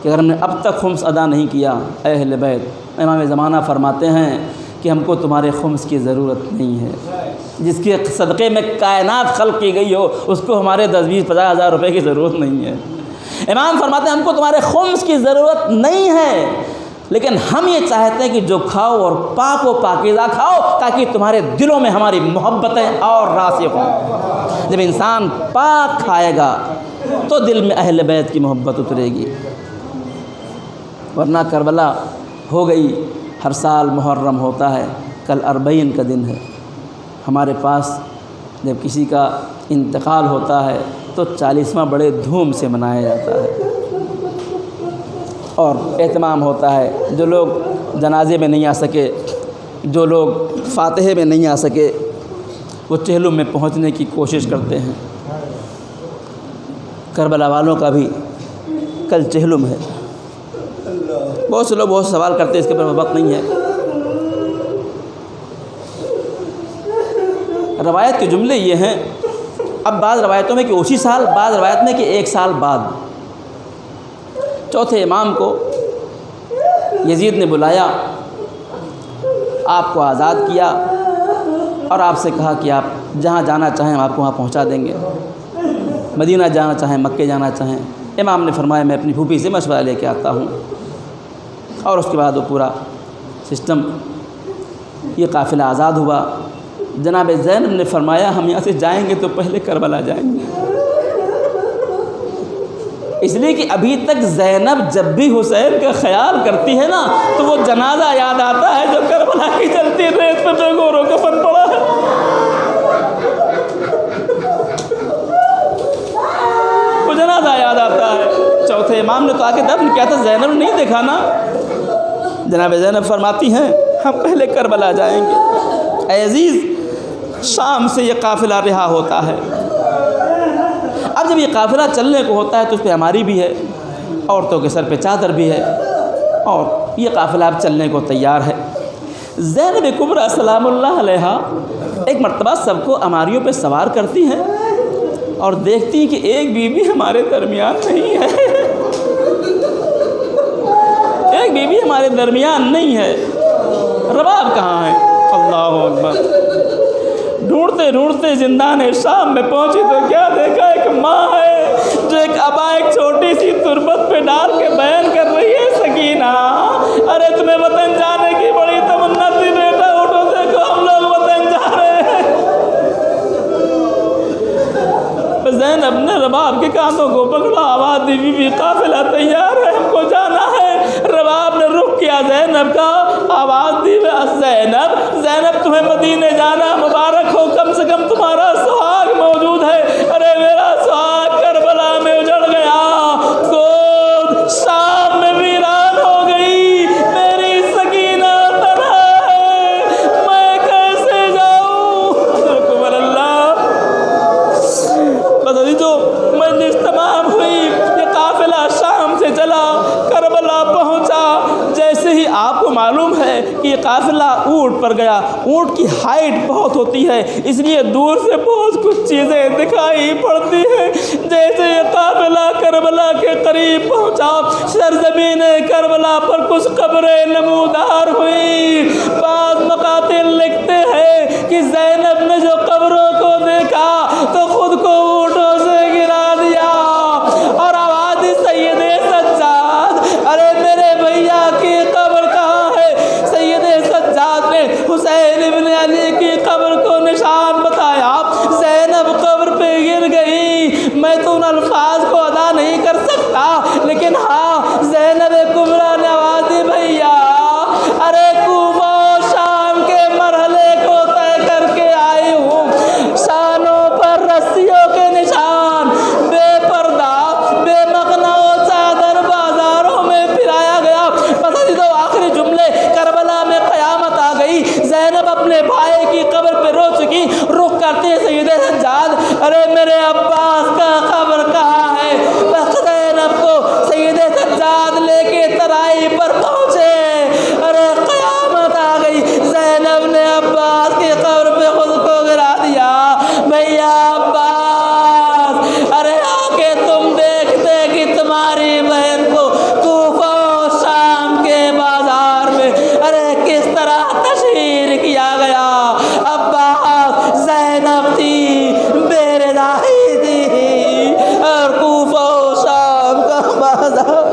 کہ اگر ہم نے اب تک خمس ادا نہیں کیا، اے اہل بیت، امام زمانہ فرماتے ہیں کہ ہم کو تمہارے خمس کی ضرورت نہیں ہے۔ جس کے صدقے میں کائنات خلق کی گئی ہو اس کو ہمارے 10 20 50 ہزار روپے کی ضرورت نہیں ہے۔ امام فرماتے ہیں ہم کو تمہارے خمس کی ضرورت نہیں ہے، لیکن ہم یہ چاہتے ہیں کہ جو کھاؤ اور پاک و پاکیزہ کھاؤ، تاکہ تمہارے دلوں میں ہماری محبتیں اور راسخ ہوں۔ جب انسان پاک کھائے گا تو دل میں اہل بیت کی محبت اترے گی، ورنہ کربلا ہو گئی۔ ہر سال محرم ہوتا ہے، کل 40 کا دن ہے۔ ہمارے پاس جب کسی کا انتقال ہوتا ہے تو 40واں بڑے دھوم سے منایا جاتا ہے، اور اہتمام ہوتا ہے۔ جو لوگ جنازے میں نہیں آ سکے، جو لوگ فاتحے میں نہیں آ سکے، وہ چہلم میں پہنچنے کی کوشش کرتے ہیں۔ کربلا والوں کا بھی کل چہلم ہے۔ بہت سے لوگ بہت سوال کرتے ہیں، اس کے اوپر وقت نہیں ہے۔ روایت کے جملے یہ ہیں، اب بعض روایتوں میں کہ اسی سال، بعض روایت میں کہ 1 سال بعد، چوتھے امام کو یزید نے بلایا، آپ کو آزاد کیا اور آپ سے کہا کہ آپ جہاں جانا چاہیں ہم آپ کو وہاں پہنچا دیں گے، مدینہ جانا چاہیں، مکے جانا چاہیں۔ امام نے فرمایا میں اپنی پھوپھی سے مشورہ لے کے آتا ہوں، اور اس کے بعد وہ پورا سسٹم، یہ قافلہ آزاد ہوا۔ جناب زینب نے فرمایا ہم یہاں سے جائیں گے تو پہلے کربلا جائیں گے۔ اس لیے کہ ابھی تک زینب جب بھی حسین کا خیال کرتی ہے نا تو وہ جنازہ یاد آتا ہے جو کربلا کی جلتی ریت پہ بے گور و کفن پڑا ہے۔ وہ جنازہ یاد آتا ہے۔ چوتھے امام نے تو آ کے دفن کیا تھا، زینب نے نہیں دیکھا نا۔ جناب زینب فرماتی ہیں ہم پہلے کربلا جائیں گے۔ اے عزیز، شام سے یہ قافلہ رہا ہوتا ہے۔ اب جب یہ قافلہ چلنے کو ہوتا ہے تو اس پہ ہماری بھی ہے، عورتوں کے سر پہ چادر بھی ہے، اور یہ قافلہ اب چلنے کو تیار ہے۔ زینب کبریٰ سلام اللہ علیہا ایک مرتبہ سب کو اماریوں پہ سوار کرتی ہیں اور دیکھتی ہیں کہ ایک بیوی ہمارے درمیان نہیں ہے، ایک بیوی ہمارے درمیان نہیں ہے، رباب کہاں ہے؟ اللہ اکبر۔ ڈھونڈتے ڈھونڈتے زندان شام میں پہنچی تو کیا دیکھا، ایک ماں ہے جو ایک ابا ایک چھوٹی سی تربت پہ ڈال کے بیان کر رہی ہے، سکینہ ارے تمہیں وطن جانے کی بڑی تمنا تھی بیٹا، اٹھو دیکھو ہم لوگ وطن جا رہے ہیں۔ زینب نے رباب کے کانوں کو پکڑا، آواز دی بی قافلہ تیار ہے، ہم کو جانا ہے۔ رباب نے رخ کیا زینب کا، آواز دی زینب زینب تمہیں مدینے جانا مبارک ہو، کم سے کم تمہارا سہاگ موجود ہے۔ ارے میرا سہاگ کربلا میں اجڑ گیا، گود شام میں ویران ہو گئی، میری سکینہ تنہا ہے، میں کیسے جاؤں؟ حضرت اللہ بس جو مجلس تمام ہوئی، یہ قافلہ شام سے چلا، کربلا پہنچا۔ جیسے ہی آپ کو معلوم ہے کہ یہ قافلہ اونٹ پر گیا، اونٹ کی ہائٹ بہت ہوتی ہے، اس لیے دور سے بہت کچھ چیزیں دکھائی پڑتی ہیں۔ جیسے یہ قافلہ کربلا کے قریب پہنچا، سرزمین کربلا پر کچھ قبریں نمودار ہوئی۔ بعض مقاتل لکھتے ہیں کہ زینب نے جو قبروں کو دیکھا تو خود کو اونٹوں سے گرا دیا اور آواز سید سجاد، ارے میرے بھیا کی قبر کہاں ہے؟ سید سجاد نے حسین ابن علی کی قبر کو نشان بتایا، زینب قبر پہ گر گئی۔ میں تو ان الفاظ کو ادا نہیں کر سکتا، لیکن ہاں زینب کبریٰ نے آواز دی بھیا ارے کوفہ و شام کے مرحلے کو طے کر کے آئی ہوں، شانوں پر رسیوں کے نشان، بے پردہ بے مغنا و چادر بازاروں میں پھرایا گیا۔ پتہ نہیں تو آخری جملے، کربلا میں قیامت آ گئی، زینب اپنے بھائی کی قبر پہ رو چکی، رخ کرتے ہیں سید سجاد، ارے میرے عباس کا قبر کہاں ہے؟ بس زینب کو سید سجاد لے کے ترائی پر پہنچے، ارے قیامت آ گئی، زینب نے عباس کی قبر پہ خود کو گرا دیا۔ بھیا عباس ارے آ کے تم دیکھتے کہ تمہاری بہن کو کوفہ و شام کے بازار میں ارے کس طرح تشہیر کیا گیا۔ عباس زینب تھی، بے رضائی تھی، اور کوفہ و شام کا بازار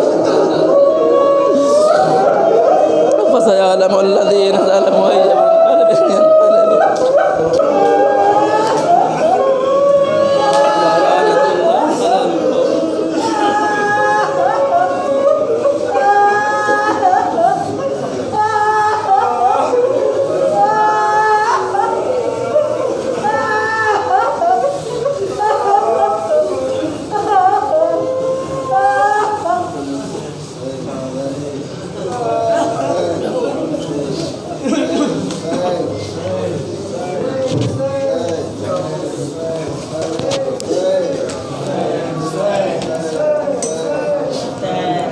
فَسَيَعْلَمُ الَّذِينَ ظَلَمُوا أَيَّ مُنقَلِبٍ